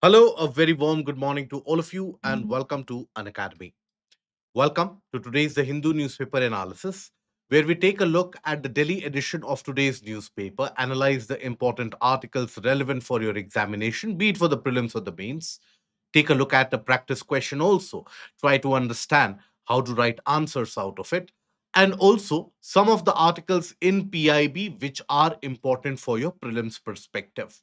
Hello, a very warm good morning to all of you, and welcome to Unacademy. Welcome to today's The Hindu newspaper analysis, where we take a look at the daily edition of today's newspaper, analyze the important articles relevant for your examination, be it for the prelims or the mains. Take a look at the practice question also, try to understand how to write answers out of it, and also some of the articles in PIB which are important for your prelims perspective.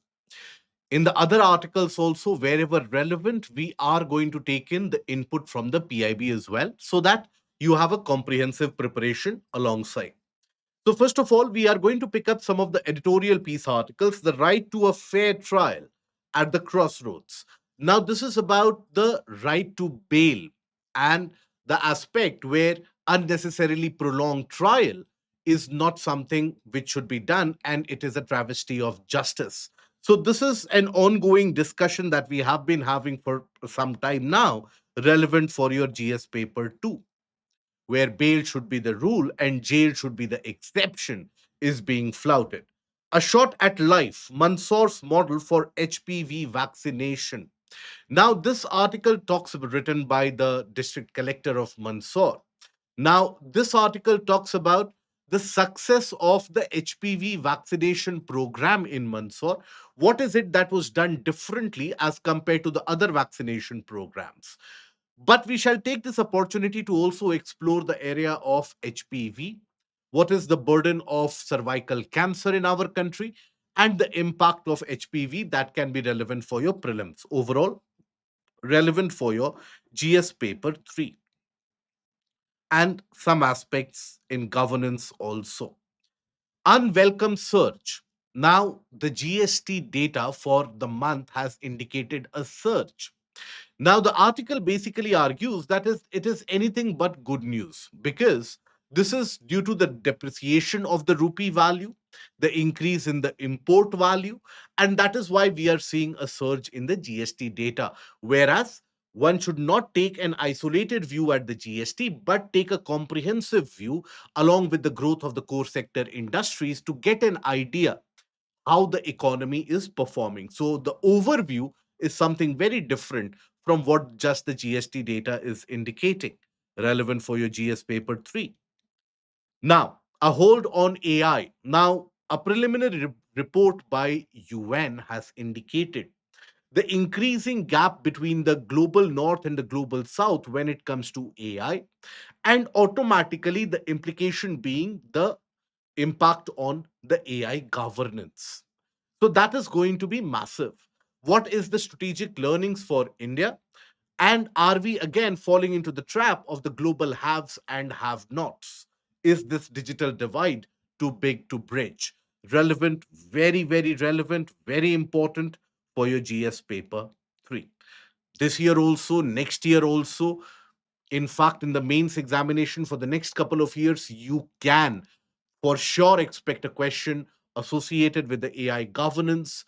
In the other articles also, wherever relevant, we are going to take in the input from the PIB as well, so that you have a comprehensive preparation alongside. So first of all, we are going to pick up some of the editorial piece articles, the right to a fair trial at the crossroads. Now, this is about the right to bail and the aspect where unnecessarily prolonged trial is not something which should be done, and it is a travesty of justice. So, this is an ongoing discussion that we have been having for some time now, relevant for your GS paper 2, where bail should be the rule and jail should be the exception, is being flouted. A shot at life, Mandsaur's model for HPV vaccination. Now, this article talks about written by the district collector of Mandsaur. Now, this article talks about the success of the HPV vaccination program in Mandsaur. What is it that was done differently as compared to the other vaccination programs? But we shall take this opportunity to also explore the area of HPV. What is the burden of cervical cancer in our country and the impact of HPV that can be relevant for your prelims? Overall, relevant for your GS paper 3 and some aspects in governance also. Unwelcome surge. Now, the GST data for the month has indicated a surge. Now, the article basically argues that it is anything but good news, because this is due to the depreciation of the rupee value, the increase in the import value, and that is why we are seeing a surge in the GST data. Whereas one should not take an isolated view at the GST, but take a comprehensive view along with the growth of the core sector industries to get an idea how the economy is performing. So the overview is something very different from what just the GST data is indicating, relevant for your GS paper 3. Now, a hold on AI. Now, a preliminary report by UN has indicated the increasing gap between the global north and the global south when it comes to AI, and automatically the implication being the impact on the AI governance. So that is going to be massive. What is the strategic learnings for India? And are we again falling into the trap of the global haves and have nots? Is this digital divide too big to bridge? Relevant, very, very relevant, very important for your GS paper 3. This year also, next year also. In fact, in the mains examination for the next couple of years, you can for sure expect a question associated with the AI governance,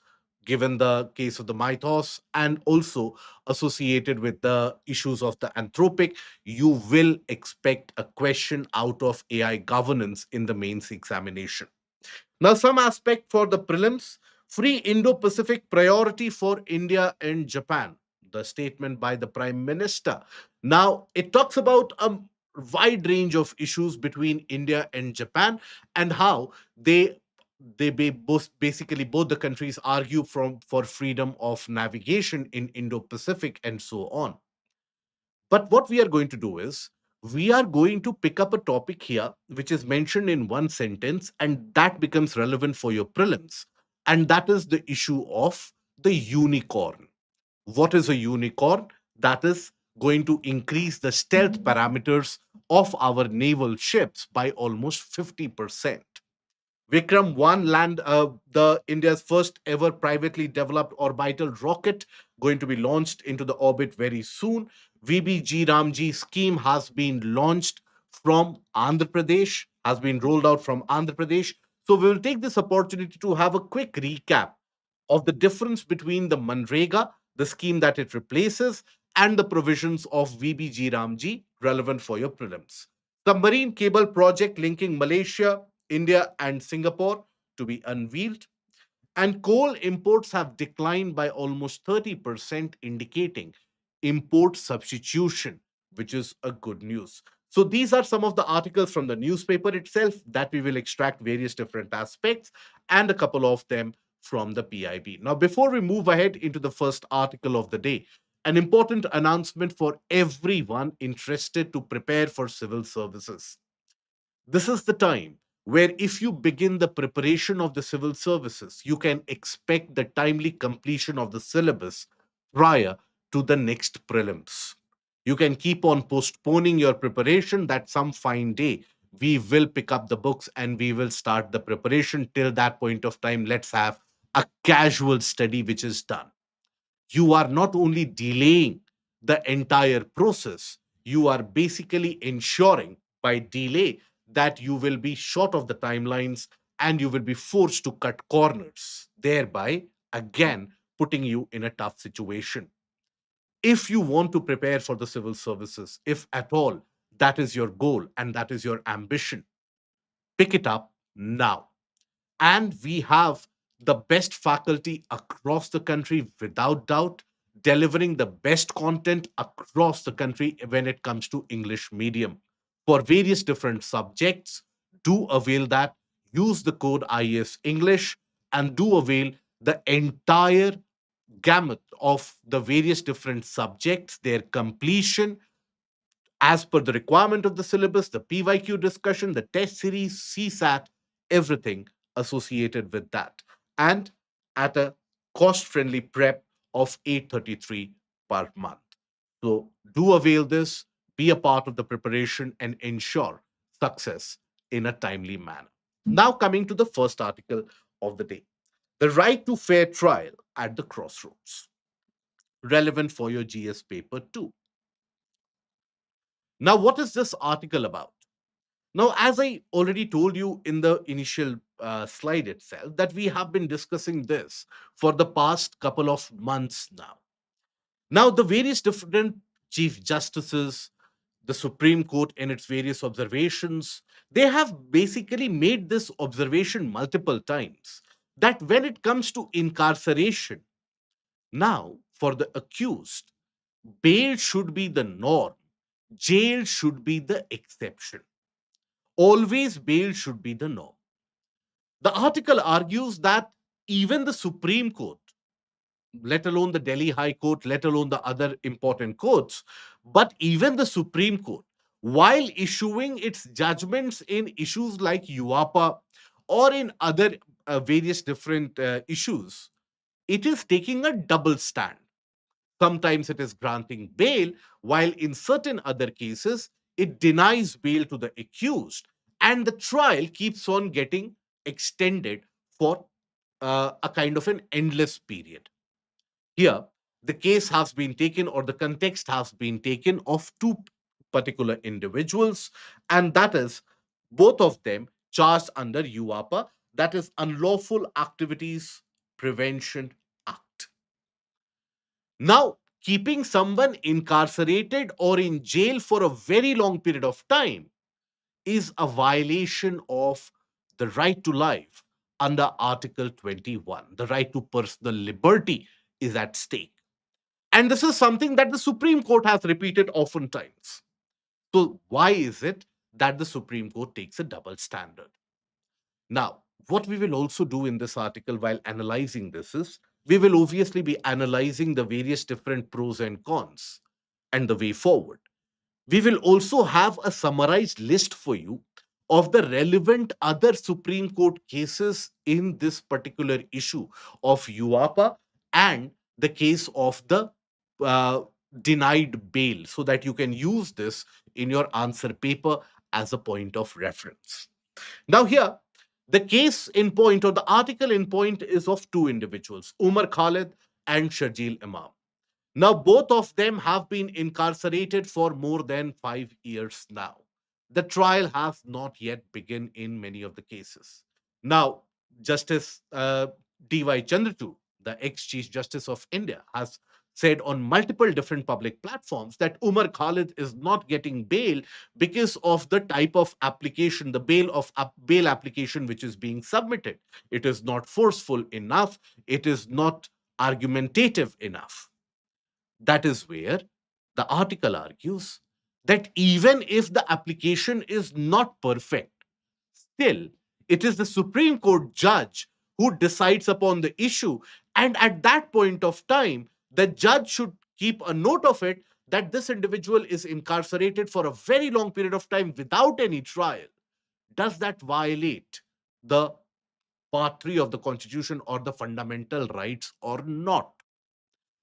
given the case of the mythos, and also associated with the issues of the anthropic. You will expect a question out of AI governance in the mains examination. Now, some aspect for the prelims: free Indo Pacific priority for India and Japan. The statement by the Prime Minister. Now, it talks about a wide range of issues between India and Japan, and how both basically both the countries argue for freedom of navigation in Indo Pacific and so on. But what we are going to do is we are going to pick up a topic here which is mentioned in one sentence, and that becomes relevant for your prelims. And that is the issue of the unicorn. What is a unicorn? That is going to increase the stealth parameters of our naval ships by almost 50%. Vikram I land the India's first ever privately developed orbital rocket, going to be launched into the orbit very soon. VBG Ramji scheme has been launched from Andhra Pradesh, has been rolled out from Andhra Pradesh. So we will take this opportunity to have a quick recap of the difference between the Manrega, the scheme that it replaces, and the provisions of VBG Ramji, relevant for your prelims. Submarine cable project linking Malaysia, India, and Singapore to be unveiled. And coal imports have declined by almost 30%, indicating import substitution, which is a good news. So these are some of the articles from the newspaper itself that we will extract various different aspects, and a couple of them from the PIB. Now, before we move ahead into the first article of the day, an important announcement for everyone interested to prepare for civil services. This is the time where, if you begin the preparation of the civil services, you can expect the timely completion of the syllabus prior to the next prelims. You can keep on postponing your preparation, that some fine day we will pick up the books and we will start the preparation. Till that point of time, let's have a casual study which is done. You are not only delaying the entire process, you are basically ensuring by delay that you will be short of the timelines and you will be forced to cut corners, thereby again putting you in a tough situation. If you want to prepare for the civil services, if at all that is your goal and that is your ambition, pick it up now. And we have the best faculty across the country, without doubt, delivering the best content across the country when it comes to English medium for various different subjects. Do avail that. Use the code IES English and do avail the entire gamut of the various different subjects, their completion as per the requirement of the syllabus, the PYQ discussion, the test series, CSAT, everything associated with that. And at a cost friendly prep of 833 per month. So do avail this, be a part of the preparation, and ensure success in a timely manner. Now, coming to the first article of the day, the right to fair trial at the crossroads, relevant for your GS paper too. Now, what is this article about? Now, as I already told you in the initial slide itself, that we have been discussing this for the past couple of months now. Now, the various different chief justices, the Supreme Court, in its various observations, they have basically made this observation multiple times that when it comes to incarceration, now for the accused, bail should be the norm, jail should be the exception. Always bail should be the norm. The article argues that even the Supreme Court, let alone the Delhi High Court, let alone the other important courts, but even the Supreme Court, while issuing its judgments in issues like UAPA or in other various different issues, it is taking a double stand. Sometimes it is granting bail, while in certain other cases, it denies bail to the accused, and the trial keeps on getting extended for a kind of an endless period. Here, the case has been taken, or the context has been taken, of two particular individuals, and that is both of them charged under UAPA, that is Unlawful Activities Prevention Act. Now, keeping someone incarcerated or in jail for a very long period of time is a violation of the right to life under Article 21. The right to personal liberty is at stake. And this is something that the Supreme Court has repeated oftentimes. So, why is it that the Supreme Court takes a double standard? Now, what we will also do in this article while analyzing this is we will obviously be analyzing the various different pros and cons and the way forward. We will also have a summarized list for you of the relevant other Supreme Court cases in this particular issue of UAPA and the case of the uh, denied bail, so that you can use this in your answer paper as a point of reference. Now, here, the case in point, or the article in point, is of two individuals, Umar Khalid and Sharjeel Imam. Now, both of them have been incarcerated for more than 5 years now. The trial has not yet begun in many of the cases. Now, Justice D.Y. Chandrachud, the ex Chief Justice of India, has said on multiple different public platforms that Umar Khalid is not getting bail because of the type of application, the bail application which is being submitted. It is not forceful enough. It is not argumentative enough. That is where the article argues that even if the application is not perfect, still it is the Supreme Court judge who decides upon the issue. And at that point of time, the judge should keep a note of it that this individual is incarcerated for a very long period of time without any trial. Does that violate the part 3 of the Constitution or the fundamental rights or not?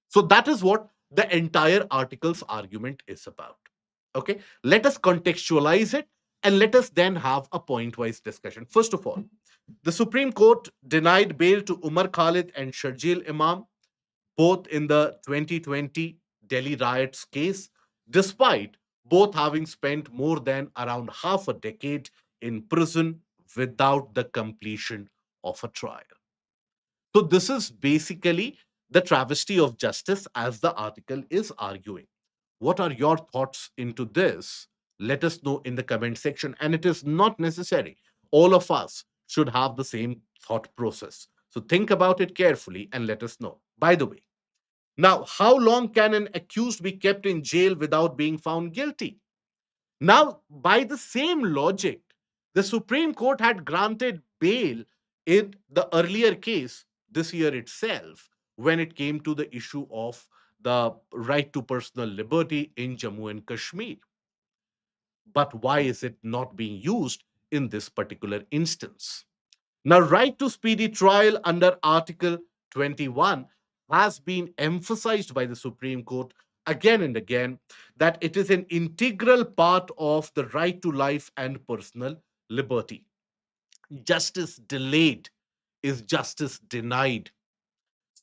So that is what the entire article's argument is about. Okay, let us contextualize it and let us then have a point wise discussion. First of all, the Supreme Court denied bail to Umar Khalid and Sharjeel Imam, both in the 2020 Delhi riots case, despite both having spent more than around half a decade in prison without the completion of a trial. So, this is basically the travesty of justice, as the article is arguing. What are your thoughts into this? Let us know in the comment section. And it is not necessary. All of us should have the same thought process. So, think about it carefully and let us know. By the way, now, how long can an accused be kept in jail without being found guilty? Now, by the same logic, the Supreme Court had granted bail in the earlier case this year itself when it came to the issue of the right to personal liberty in Jammu and Kashmir. But why is it not being used in this particular instance? Now, right to speedy trial under Article 21 has been emphasized by the Supreme Court again and again that it is an integral part of the right to life and personal liberty. Justice delayed is justice denied.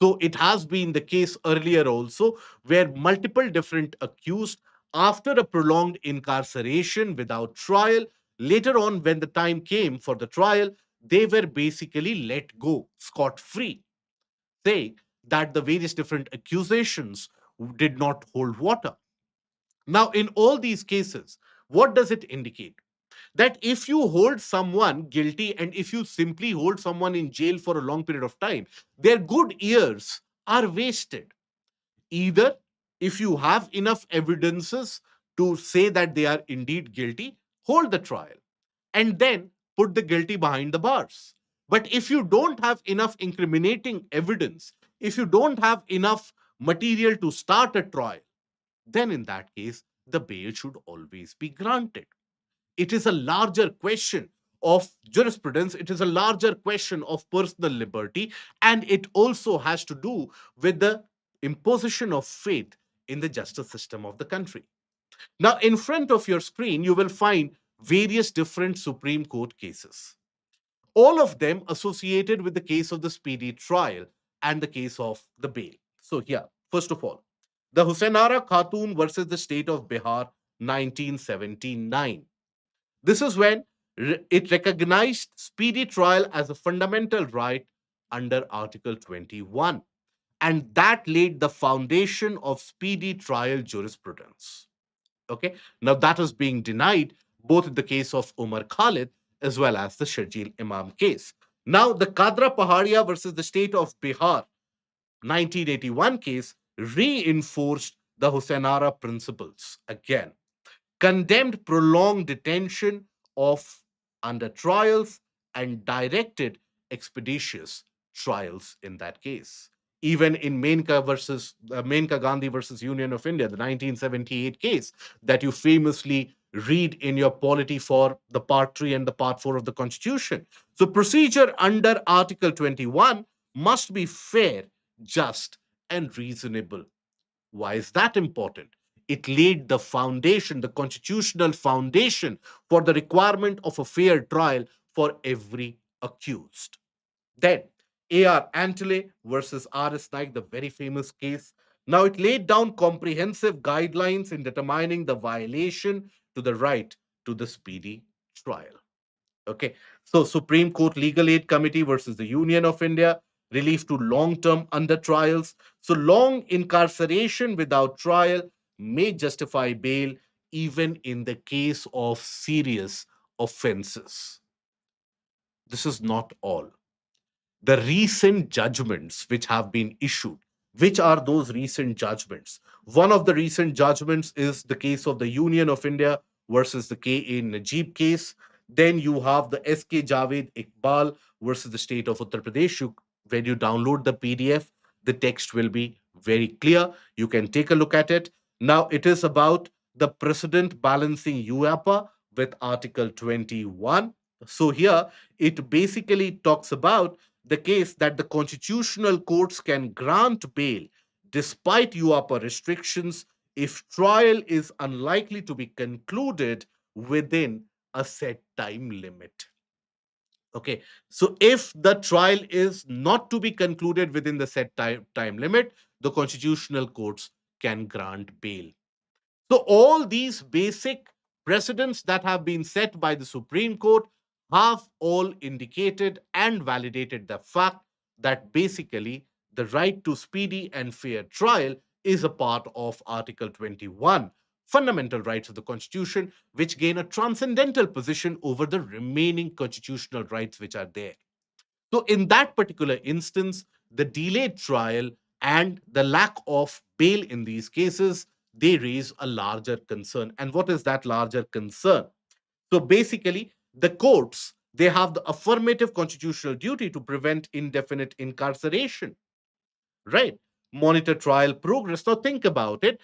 So it has been the case earlier also, where multiple different accused, after a prolonged incarceration without trial, later on, when the time came for the trial, they were basically let go scot free, saying that the various different accusations did not hold water. Now, in all these cases, what does it indicate? That if you hold someone guilty and if you simply hold someone in jail for a long period of time, their good years are wasted. Either if you have enough evidences to say that they are indeed guilty, hold the trial and then put the guilty behind the bars. But if you don't have enough incriminating evidence, if you don't have enough material to start a trial, then in that case, the bail should always be granted. It is a larger question of jurisprudence, it is a larger question of personal liberty, and it also has to do with the imposition of faith in the justice system of the country. Now, in front of your screen, you will find various different Supreme Court cases, all of them associated with the case of the speedy trial and the case of the bail. So, here, first of all, the Husainara Khatun versus the state of Bihar, 1979. This is when it recognized speedy trial as a fundamental right under Article 21. And that laid the foundation of speedy trial jurisprudence. Okay. Now that is being denied both in the case of Umar Khalid as well as the Sharjeel Imam case. Now the Kadra Pahadia versus the state of Bihar 1981 case reinforced the Husainara principles again, condemned prolonged detention of under trials and directed expeditious trials in that case. Even in Menka Gandhi versus Union of India, the 1978 case that you famously read in your polity for the part 3 and the part 4 of the Constitution. So, procedure under Article 21 must be fair, just, and reasonable. Why is that important? It laid the foundation, the constitutional foundation for the requirement of a fair trial for every accused. Then, A.R. Antele versus R.S. Naik, the very famous case. Now, it laid down comprehensive guidelines in determining the violation to the right to the speedy trial. Okay. So, Supreme Court Legal Aid Committee versus the Union of India. relief to long term under trials. So, long incarceration without trial may justify bail even in the case of serious offenses. This is not all. The recent judgments which have been issued. Which are those recent judgments? One of the recent judgments is the case of the Union of India versus the K.A. Najib case. Then you have the S.K. Javed Iqbal versus the state of Uttar Pradesh. When you download the PDF, the text will be very clear. You can take a look at it. Now, it is about the president balancing UAPA with Article 21. So, here it basically talks about the case that the constitutional courts can grant bail despite UAPA restrictions if trial is unlikely to be concluded within a set time limit. Okay, so if the trial is not to be concluded within the set time limit, the constitutional courts can grant bail. So, all these basic precedents that have been set by the Supreme Court have all indicated and validated the fact that basically the right to speedy and fair trial is a part of Article 21, fundamental rights of the Constitution, which gain a transcendental position over the remaining constitutional rights which are there. So, in that particular instance, the delayed trial and the lack of bail in these cases, they raise a larger concern. And what is that larger concern? So, basically, the courts, they have the affirmative constitutional duty to prevent indefinite incarceration, right? Monitor trial progress. Now, think about it.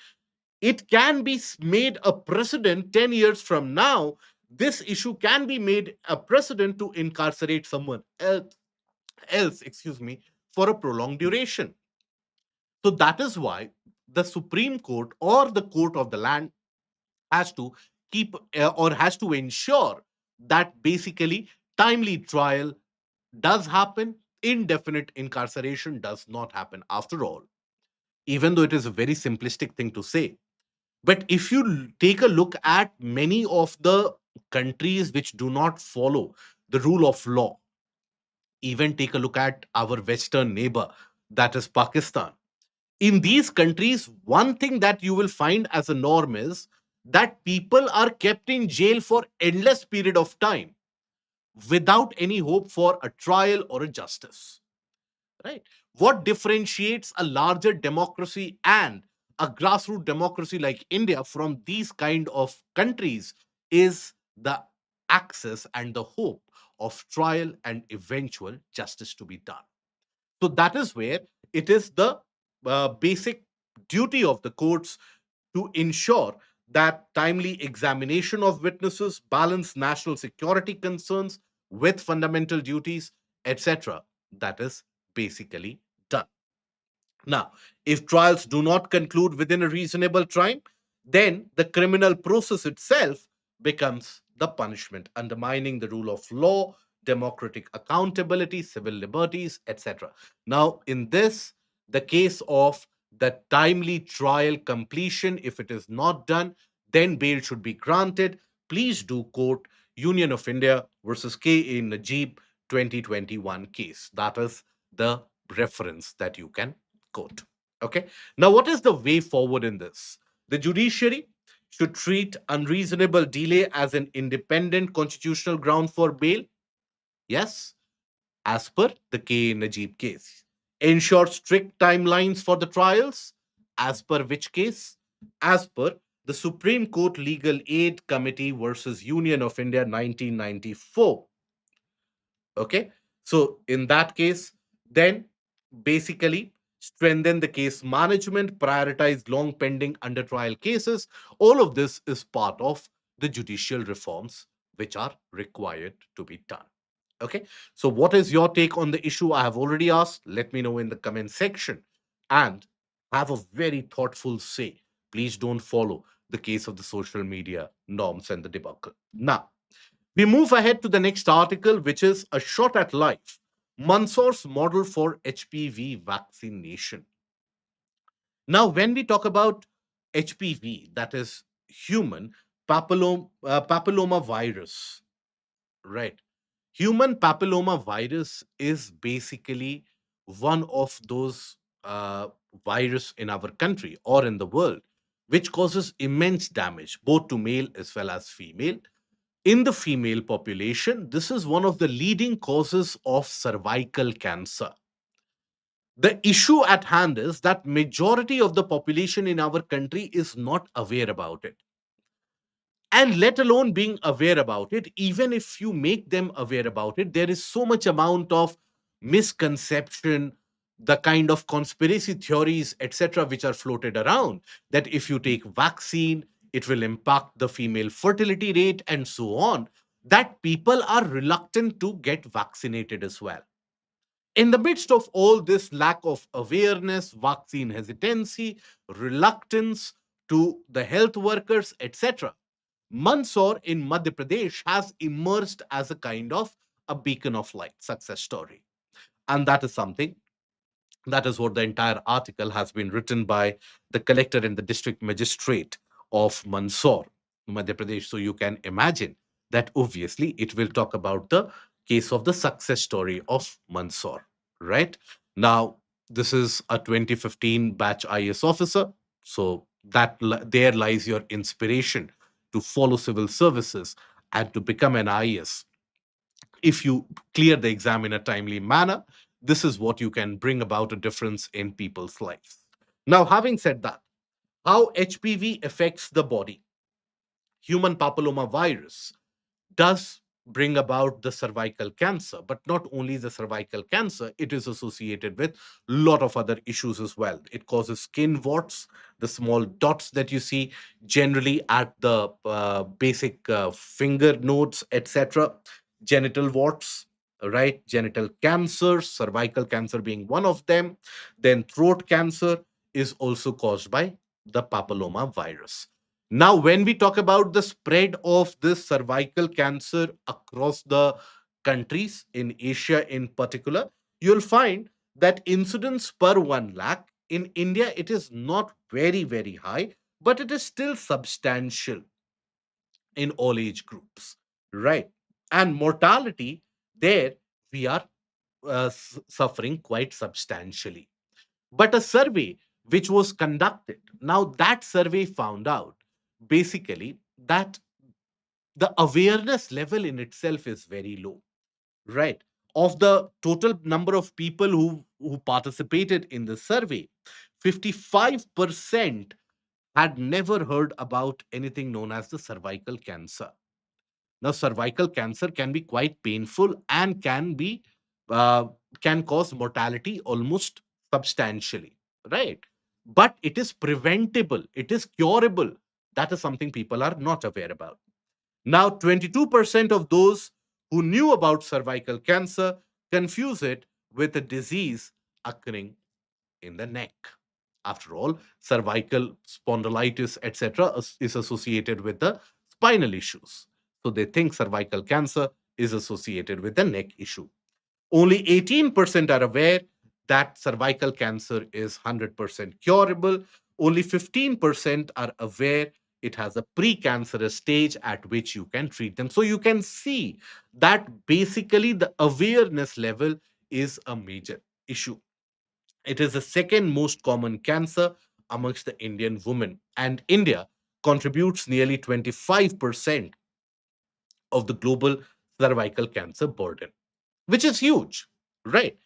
It can be made a precedent 10 years from now. This issue can be made a precedent to incarcerate someone else, excuse me, for a prolonged duration. So that is why the Supreme Court or the court of the land has to keep or has to ensure that basically timely trial does happen, indefinite incarceration does not happen. After all, even though it is a very simplistic thing to say, but if you take a look at many of the countries which do not follow the rule of law, even take a look at our western neighbor, that is Pakistan. In these countries, one thing that you will find as a norm is that people are kept in jail for endless period of time without any hope for a trial or a justice, right? What differentiates a larger democracy and a grassroots democracy like India from these kind of countries is the access and the hope of trial and eventual justice to be done. So that is where it is the basic duty of the courts to ensure that timely examination of witnesses balance national security concerns with fundamental duties, etc. That is basically done. Now, if trials do not conclude within a reasonable time, then the criminal process itself becomes the punishment, undermining the rule of law, democratic accountability, civil liberties, etc. Now, in this, the case of the timely trial completion, if it is not done, then bail should be granted. Please do quote Union of India versus K.A. Najib 2021 case. That is the reference that you can quote. Okay. Now, what is the way forward in this? The judiciary should treat unreasonable delay as an independent constitutional ground for bail. Yes, as per the K. Najib case. Ensure strict timelines for the trials. As per which case? As per the Supreme Court Legal Aid Committee versus Union of India 1994. Okay. So, in that case, then basically strengthen the case management, prioritize long pending under trial cases. All of this is part of the judicial reforms which are required to be done. Okay. So, what is your take on the issue? I have already asked. Let me know in the comment section and have a very thoughtful say. Please don't follow the case of the social media norms and the debacle. Now, we move ahead to the next article, which is a shot at life. Mandsaur's model for HPV vaccination. Now, when we talk about HPV, that is human papilloma virus, right? Human papilloma virus is basically one of those virus in our country or in the world, which causes immense damage both to male as well as female. In the female population, this is one of the leading causes of cervical cancer. The issue at hand is that majority of the population in our country is not aware about it, and let alone being aware about it. Even if you make them aware about it, there is so much amount of misconception, the kind of conspiracy theories, etc., which are floated around, that if you take vaccine it will impact the female fertility rate and so on, that people are reluctant to get vaccinated as well. In the midst of all this lack of awareness, vaccine hesitancy, reluctance to the health workers, etc., Mandsaur in Madhya Pradesh has emerged as a kind of a beacon of light success story. And that is something, that is what the entire article has been written by the collector and the district magistrate of Mandsaur, Madhya Pradesh. So you can imagine that obviously it will talk about the case of the success story of Mandsaur, right? Now, this is a 2015 batch IS officer. So there lies your inspiration to follow civil services and to become an IS. If you clear the exam in a timely manner, this is what you can bring about a difference in people's lives. Now, having said that, how HPV affects the body, human papilloma virus does bring about the cervical cancer, but not only the cervical cancer, it is associated with a lot of other issues as well. It causes skin warts, the small dots that you see generally at the basic finger nodes, etc., genital warts, right? Genital cancer, cervical cancer being one of them. Then throat cancer is also caused by the papilloma virus. Now, when we talk about the spread of this cervical cancer across the countries in Asia in particular, you'll find that incidence per 1 lakh in India, it is not very, very high, but it is still substantial in all age groups, right? And mortality, there we are suffering quite substantially. But a survey which was conducted, now that survey found out basically that the awareness level in itself is very low, right? Of the total number of people who participated in the survey, 55% had never heard about anything known as the cervical cancer. Now, cervical cancer can be quite painful and uh, can cause mortality almost substantially, right? But it is preventable, it is curable. That is something people are not aware about. Now, 22% of those who knew about cervical cancer confuse it with a disease occurring in the neck. After all, cervical spondylitis, etc., is associated with the spinal issues. So they think cervical cancer is associated with the neck issue. Only 18% are aware that cervical cancer is 100% curable. Only 15% are aware it has a precancerous stage at which you can treat them. So you can see that basically the awareness level is a major issue. It is the second most common cancer amongst the Indian women, and India contributes nearly 25% of the global cervical cancer burden, which is huge, right?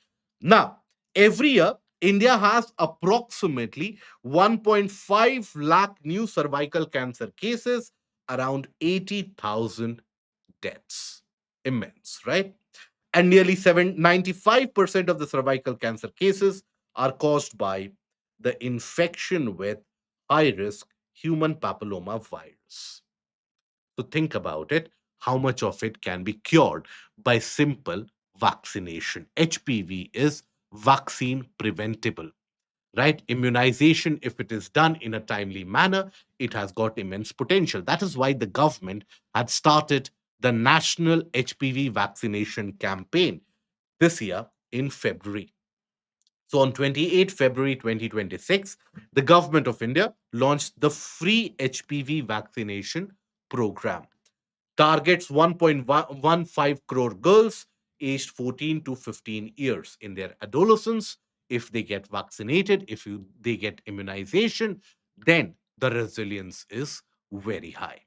Now, every year, India has approximately 1.5 lakh new cervical cancer cases, around 80,000 deaths. Immense, right? And nearly 95% of the cervical cancer cases are caused by the infection with high risk human papilloma virus. So think about it, how much of it can be cured by simple vaccination. HPV is vaccine preventable, right? Immunization, if it is done in a timely manner, it has got immense potential. That is why the government had started the national HPV vaccination campaign this year in February. So on 28 February 2026, the government of India launched the free HPV vaccination program. Targets 1.15 crore girls aged 14 to 15 years in their adolescence. If they get vaccinated, they get immunization, then the resilience is very high.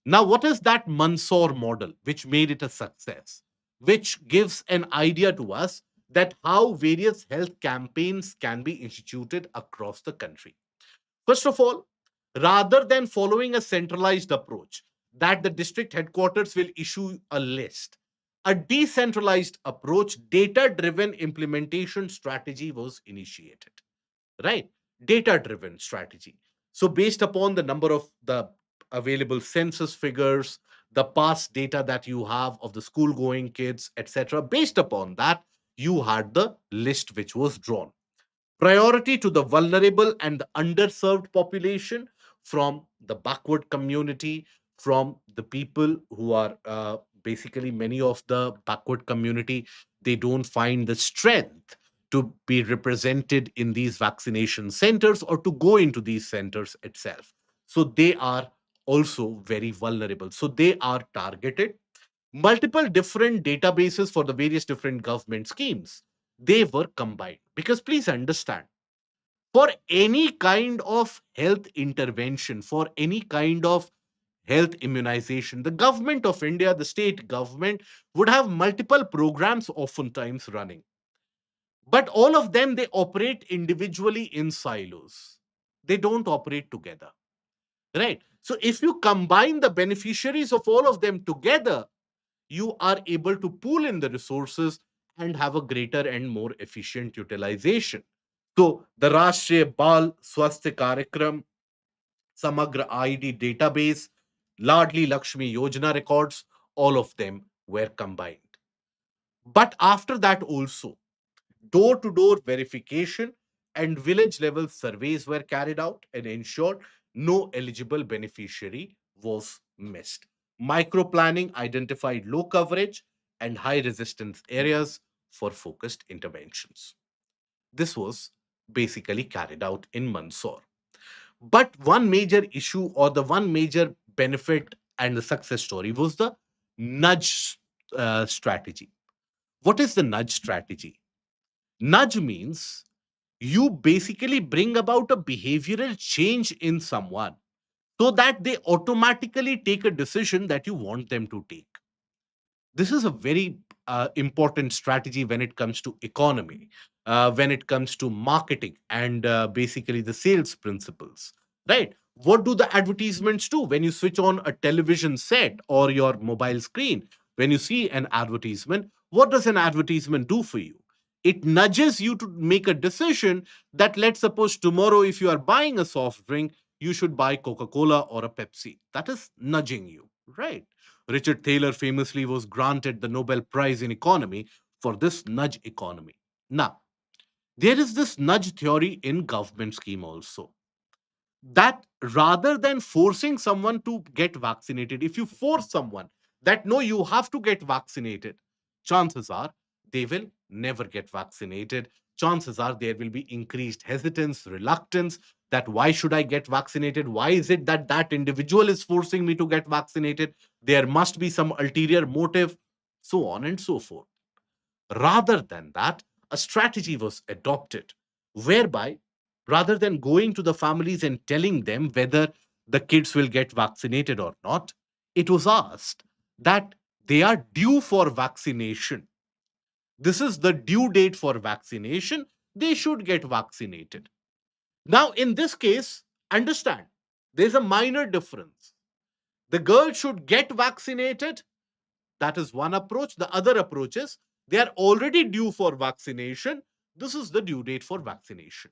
Now, what is that Mandsaur model which made it a success? Which gives an idea to us that how various health campaigns can be instituted across the country. First of all, rather than following a centralized approach that the district headquarters will issue a list, a decentralized approach, data driven implementation strategy was initiated, right? Data driven strategy. So, based upon the number of the available census figures, the past data that you have of the school going kids, etc., based upon that, you had the list which was drawn. Priority to the vulnerable and the underserved population, from the backward community, from the people who are basically, many of the backward community, they don't find the strength to be represented in these vaccination centers or to go into these centers itself. So they are also very vulnerable. So they are targeted. Multiple different databases for the various different government schemes, they were combined. Because please understand, for any kind of health intervention, for any kind of health immunization, the government of India, the state government, would have multiple programs oftentimes running. But all of them, they operate individually in silos. They don't operate together, right? So if you combine the beneficiaries of all of them together, you are able to pool in the resources and have a greater and more efficient utilization. So the Rashtriya Bal Swasthya Karyakram, Samagra ID database, Ladli Lakshmi Yojana records, all of them were combined. But after that also, door-to-door verification and village level surveys were carried out and ensured no eligible beneficiary was missed. Micro planning identified low coverage and high resistance areas for focused interventions. This was basically carried out in Mandsaur. But one major issue, or the one major benefit and the success story, was the nudge strategy. What is the nudge strategy? Nudge means you basically bring about a behavioral change in someone so that they automatically take a decision that you want them to take. This is a very important strategy when it comes to economy, when it comes to marketing, and basically the sales principles, right? What do the advertisements do when you switch on a television set or your mobile screen? When you see an advertisement, what does an advertisement do for you? It nudges you to make a decision that, let's suppose, tomorrow if you are buying a soft drink, you should buy Coca Cola or a Pepsi. That is nudging you, right? Richard Thaler famously was granted the Nobel Prize in Economy for this nudge economy. Now, there is this nudge theory in government scheme also, that rather than forcing someone to get vaccinated, if you force someone that no, you have to get vaccinated, chances are they will never get vaccinated. Chances are there will be increased hesitance, reluctance, that why should I get vaccinated? Why is it that that individual is forcing me to get vaccinated? There must be some ulterior motive, so on and so forth. Rather than that, a strategy was adopted whereby, rather than going to the families and telling them whether the kids will get vaccinated or not, it was asked that they are due for vaccination. This is the due date for vaccination. They should get vaccinated. Now, in this case, understand, there's a minor difference. The girl should get vaccinated. That is one approach. The other approach is they are already due for vaccination. This is the due date for vaccination.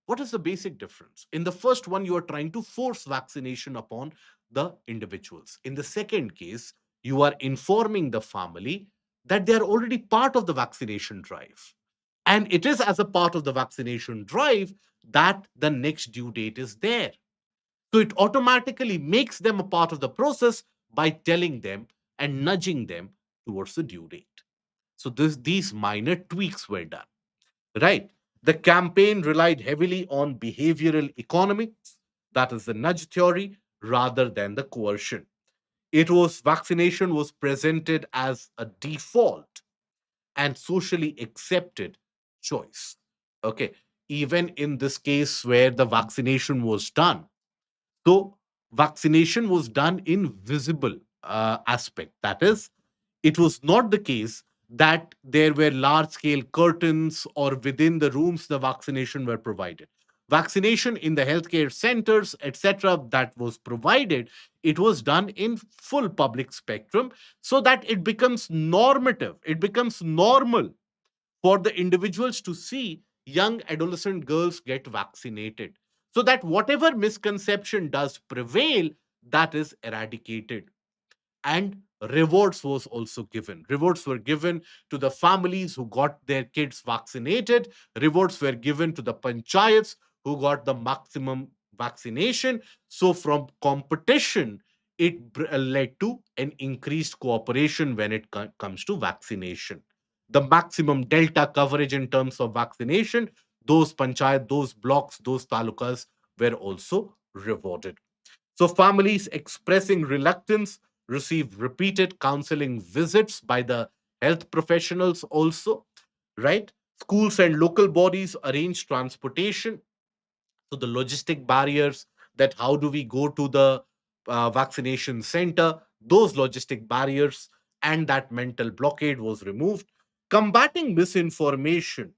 What is the basic difference? In the first one, you are trying to force vaccination upon the individuals. In the second case, you are informing the family that they are already part of the vaccination drive. And it is as a part of the vaccination drive that the next due date is there. So it automatically makes them a part of the process by telling them and nudging them towards the due date. So these minor tweaks were done, right? The campaign relied heavily on behavioral economics, that is the nudge theory, rather than the coercion. Vaccination was presented as a default and socially accepted choice. Okay. Even in this case where the vaccination was done, so vaccination was done in visible aspect. That is, it was not the case that there were large scale curtains or within the rooms the vaccination were provided. Vaccination in the healthcare centers, etc., that was provided, it was done in full public spectrum so that it becomes normative, it becomes normal for the individuals to see young adolescent girls get vaccinated, so that whatever misconception does prevail, that is eradicated. And rewards were given to the families who got their kids vaccinated. Rewards were given to the panchayats who got the maximum vaccination. So from competition, led to an increased cooperation when it comes to vaccination. The maximum delta coverage in terms of vaccination, those panchayat, those blocks, those talukas were also rewarded. So, families expressing reluctance receive repeated counseling visits by the health professionals, also, right? Schools and local bodies arrange transportation. So, the logistic barriers, that how do we go to the vaccination center, those logistic barriers and that mental blockade was removed. Combating misinformation.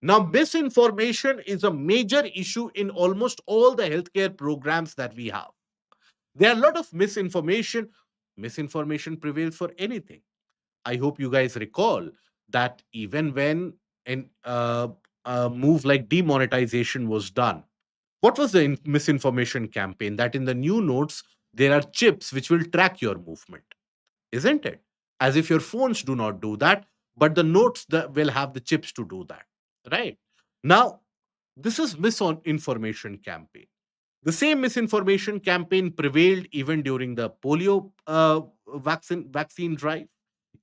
Now, misinformation is a major issue in almost all the healthcare programs that we have. There are a lot of misinformation. Misinformation prevails for anything. I hope you guys recall that even when a move like demonetization was done, what was the misinformation campaign? That in the new notes, there are chips which will track your movement, isn't it? As if your phones do not do that, but the notes that will have the chips to do that, right? Now, this is misinformation campaign. The same misinformation campaign prevailed even during the polio vaccine drive,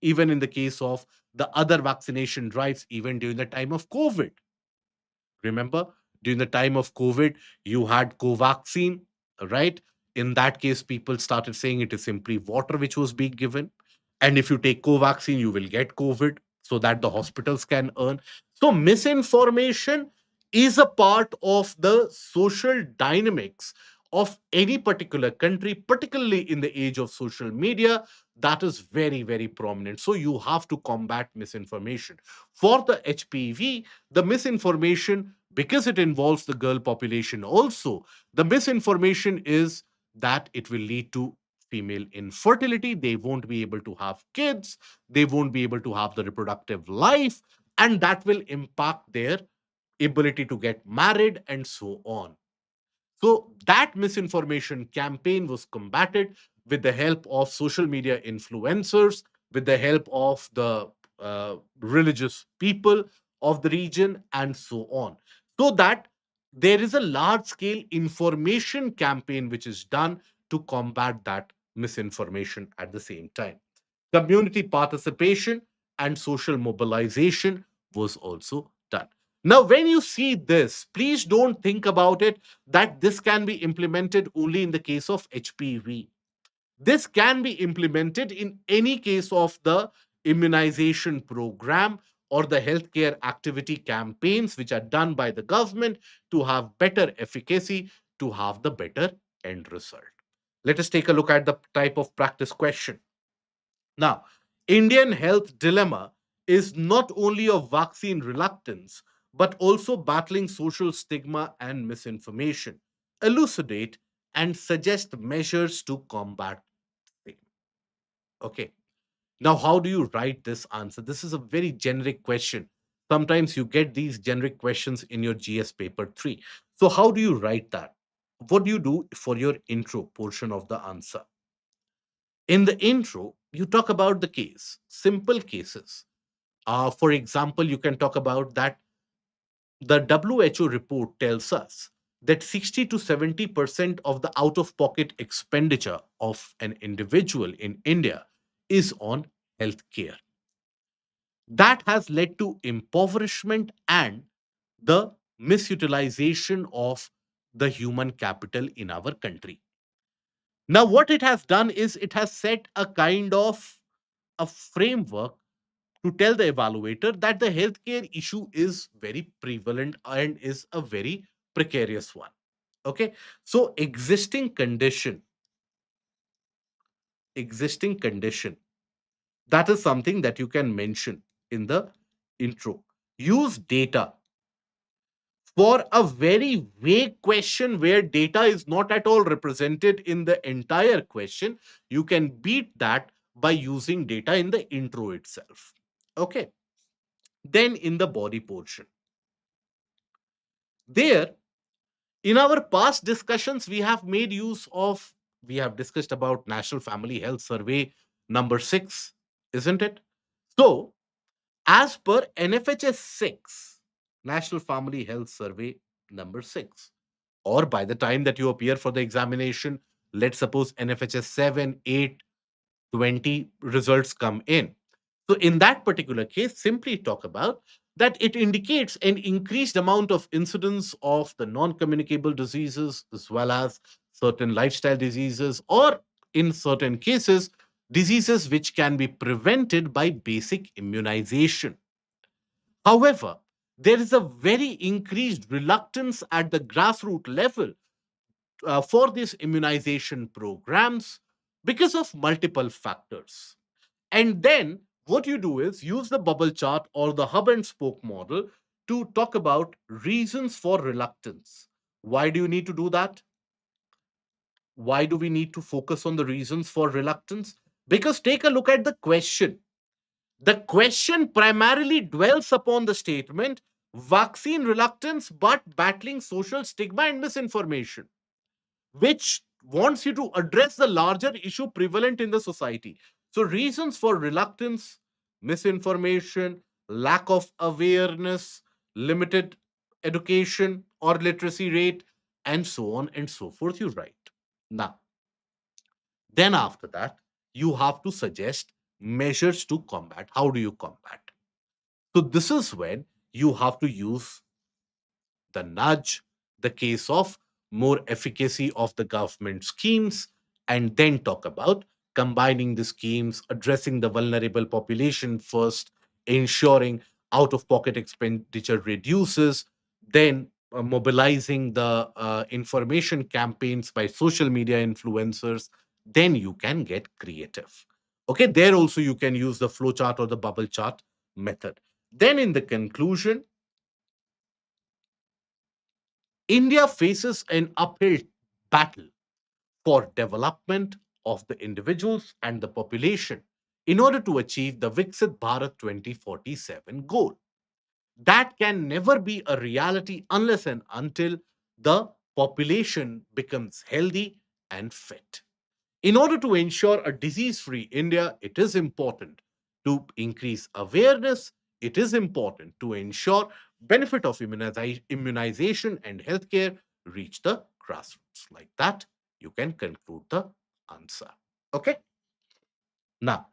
even in the case of the other vaccination drives, even during the time of COVID. Remember, during the time of COVID, you had Covaxin, right? In that case, people started saying it is simply water which was being given. And if you take Covaxin, you will get COVID so that the hospitals can earn. So, misinformation is a part of the social dynamics of any particular country, particularly in the age of social media. That is very, very prominent. So, you have to combat misinformation. For the HPV, the misinformation, because it involves the girl population also, the misinformation is that it will lead to female infertility. They won't be able to have kids, they won't be able to have the reproductive life, and that will impact their ability to get married and so on. So that misinformation campaign was combated with the help of social media influencers, with the help of the religious people of the region, and so on. So that there is a large scale information campaign which is done to combat that misinformation at the same time. Community participation and social mobilization was also done. Now, when you see this, please don't think about it that this can be implemented only in the case of HPV. This can be implemented in any case of the immunization program or the healthcare activity campaigns which are done by the government to have better efficacy, to have the better end result. Let us take a look at the type of practice question. Now, Indian health dilemma is not only of vaccine reluctance, but also battling social stigma and misinformation. Elucidate and suggest measures to combat them. Okay. Now, how do you write this answer? This is a very generic question. Sometimes you get these generic questions in your GS paper 3. So, how do you write that? What do you do for your intro portion of the answer? In the intro, you talk about the case, simple cases. For example, you can talk about that the WHO report tells us that 60 to 70% of the out of pocket expenditure of an individual in India is on healthcare. That has led to impoverishment and the misutilization of the human capital in our country. Now, what it has done is it has set a kind of a framework to tell the evaluator that the healthcare issue is very prevalent and is a very precarious one. Okay, so existing condition, that is something that you can mention in the intro. Use data for a very vague question where data is not at all represented in the entire question. You can beat that by using data in the intro itself. Okay, then in the body portion, there, in our past discussions, we have discussed about National Family Health Survey number 6, isn't it? So, as per NFHS 6, National Family Health Survey number 6, or by the time that you appear for the examination, let's suppose NFHS 7, 8, 20 results come in. So, in that particular case, simply talk about that it indicates an increased amount of incidence of the non communicable diseases as well as certain lifestyle diseases, or in certain cases, diseases which can be prevented by basic immunization. However, there is a very increased reluctance at the grassroots level for these immunization programs because of multiple factors. And then what you do is use the bubble chart or the hub and spoke model to talk about reasons for reluctance. Why do you need to do that? Why do we need to focus on the reasons for reluctance? Because take a look at the question. The question primarily dwells upon the statement vaccine reluctance but battling social stigma and misinformation, which wants you to address the larger issue prevalent in the society. So, reasons for reluctance, misinformation, lack of awareness, limited education or literacy rate, and so on and so forth, you write. Now, then after that, you have to suggest measures to combat. How do you combat? So, this is when you have to use the nudge, the case of more efficacy of the government schemes, and then talk about combining the schemes, addressing the vulnerable population first, ensuring out of pocket expenditure reduces, then mobilizing the information campaigns by social media influencers, then you can get creative. Okay, there also you can use the flowchart or the bubble chart method. Then in the conclusion, India faces an uphill battle for development of the individuals and the population in order to achieve the Viksit Bharat 2047 goal. That can never be a reality unless and until the population becomes healthy and fit. In order to ensure a disease free India, it is important to increase awareness. It is important to ensure benefit of immunization and healthcare reach the grassroots. Like that, you can conclude the answer. Okay. Now,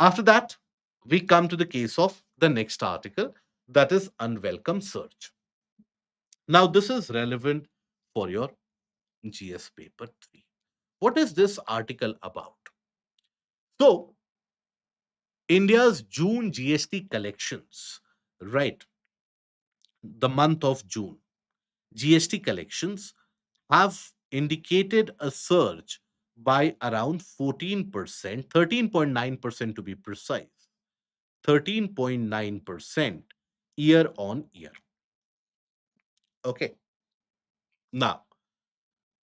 after that, we come to the case of the next article, that is unwelcome search. Now, this is relevant for your GS paper 3. What is this article about? So, India's June GST collections, right? The month of June, GST collections have indicated a surge by around 14%, 13.9% to be precise, 13.9% year on year. Okay. Now,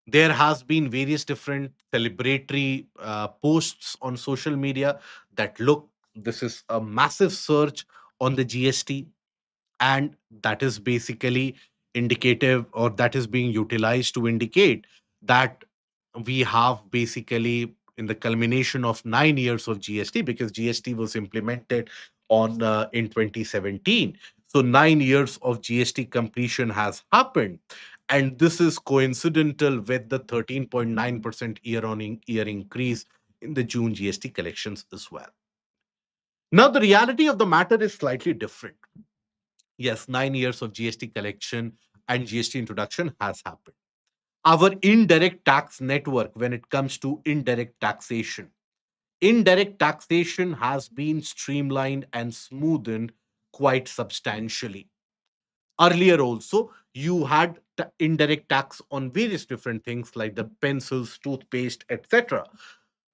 there has been various different celebratory posts on social media that look, this is a massive surge on the GST, and that is basically indicative, or that is being utilized to indicate that we have basically in the culmination of 9 years of GST, because GST was implemented on in 2017. So 9 years of GST completion has happened, and this is coincidental with the 13.9% year on year increase in the June GST collections as well. Now the reality of the matter is slightly different. Yes, 9 years of GST collection and GST introduction has happened. Our indirect tax network, when it comes to indirect taxation, indirect taxation has been streamlined and smoothened quite substantially. Earlier also, you had indirect tax on various different things like the pencils, toothpaste, etc.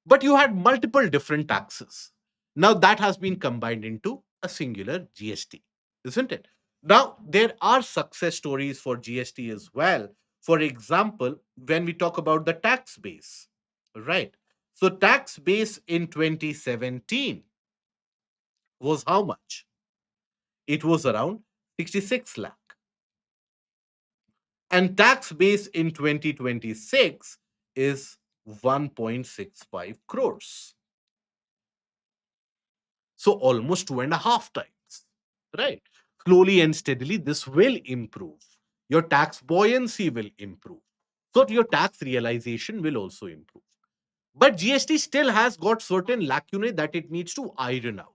But you had multiple different taxes. Now that has been combined into a singular GST, isn't it? Now there are success stories for GST as well. For example, when we talk about the tax base, right? So tax base in 2017 was how much? It was around 66 lakh. And tax base in 2026 is 1.65 crores. So almost two and a half times, right? Slowly and steadily, this will improve. Your tax buoyancy will improve. So your tax realization will also improve. But GST still has got certain lacunae that it needs to iron out.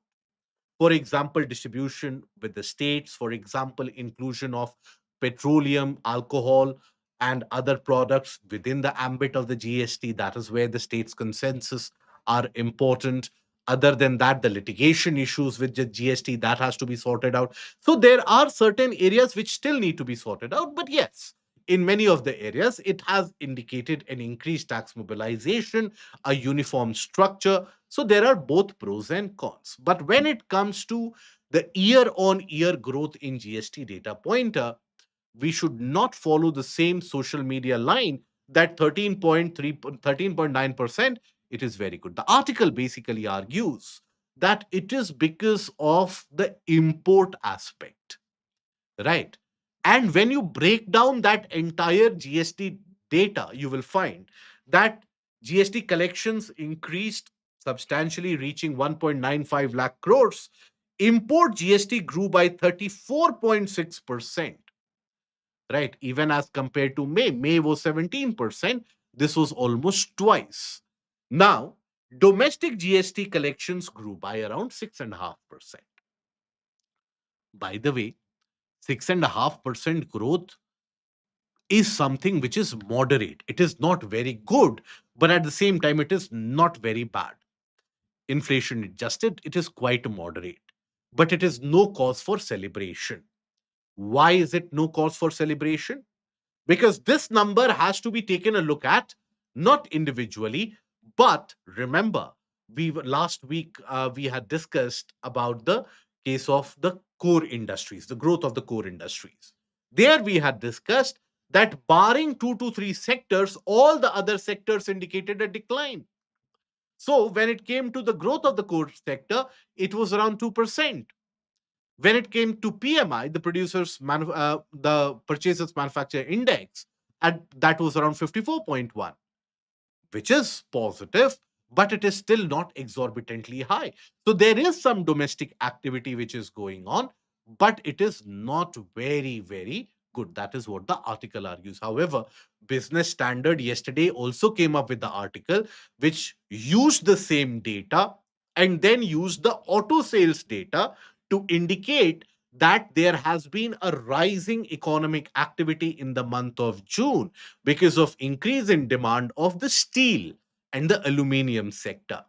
For example, distribution with the states, for example, inclusion of petroleum, alcohol, and other products within the ambit of the GST. That is where the states' consensus are important. Other than that, the litigation issues with the GST that has to be sorted out. So there are certain areas which still need to be sorted out. But yes, in many of the areas, it has indicated an increased tax mobilization, a uniform structure. So there are both pros and cons. But when it comes to the year on year growth in GST data pointer, we should not follow the same social media line that 13.3, 13.9%, it is very good. The article basically argues that it is because of the import aspect, right? And when you break down that entire GST data, you will find that GST collections increased substantially, reaching 1.95 lakh crores. Import GST grew by 34.6%, right? Even as compared to May. May was 17%. This was almost twice. Now, domestic GST collections grew by around 6.5%. By the way, 6.5% growth is something which is moderate. It is not very good, but at the same time, it is not very bad. Inflation adjusted, it is quite moderate, but it is no cause for celebration. Why is it no cause for celebration? Because this number has to be taken a look at, not individually, but remember, last week we had discussed about the case of the core industries, the growth of the core industries. There we had discussed that barring two to three sectors, all the other sectors indicated a decline. So when it came to the growth of the core sector, it was around 2%. When it came to PMI, the Purchasers Manufacturer Index, and that was around 54.1, which is positive, but it is still not exorbitantly high. So there is some domestic activity which is going on, but it is not very, very good. That is what the article argues. However, Business Standard yesterday also came up with the article which used the same data and then used the auto sales data to indicate that there has been a rising economic activity in the month of June because of increase in demand of the steel and the aluminium sector,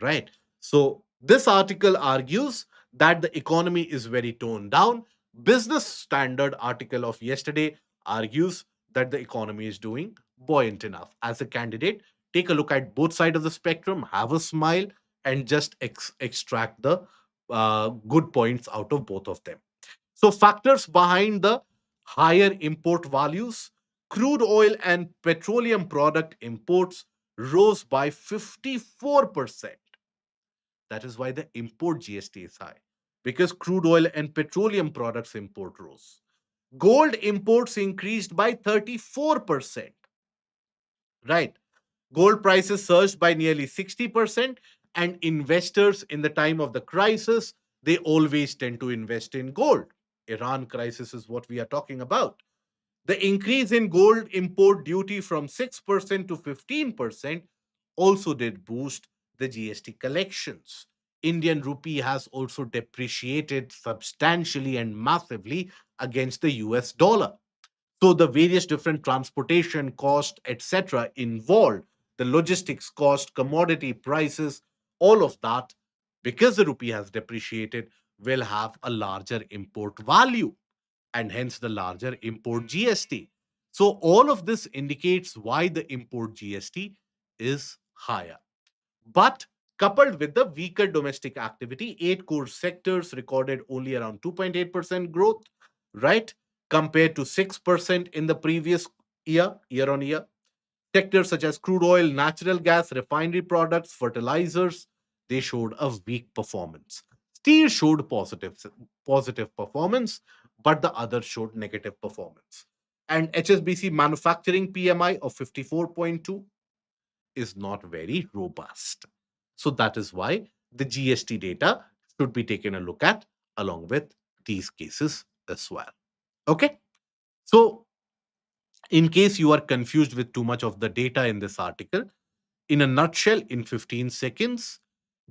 right? So this article argues that the economy is very toned down. Business Standard article of yesterday argues that the economy is doing buoyant enough. As a candidate, take a look at both sides of the spectrum, have a smile, and just extract the good points out of both of them. So, factors behind the higher import values: crude oil and petroleum product imports rose by 54%. That is why the import GST is high, because crude oil and petroleum products import rose. Gold imports increased by 34%, right? Gold prices surged by nearly 60%, and investors in the time of the crisis, they always tend to invest in gold. Iran crisis is what we are talking about. The increase in gold import duty from 6% to 15% also did boost the GST collections. Indian rupee has also depreciated substantially and massively against the US dollar. So the various different transportation cost, etc., involved, the logistics cost, commodity prices, all of that, because the rupee has depreciated, will have a larger import value and hence the larger import GST. So all of this indicates why the import GST is higher. But coupled with the weaker domestic activity, eight core sectors recorded only around 2.8% growth, right? Compared to 6% in the previous year on year. Sectors such as crude oil, natural gas, refinery products, fertilizers, they showed a weak performance. Steel showed positive performance, but the others showed negative performance. And HSBC manufacturing PMI of 54.2 is not very robust. So that is why the GST data should be taken a look at along with these cases as well. Okay. So, in case you are confused with too much of the data in this article, in a nutshell, in 15 seconds,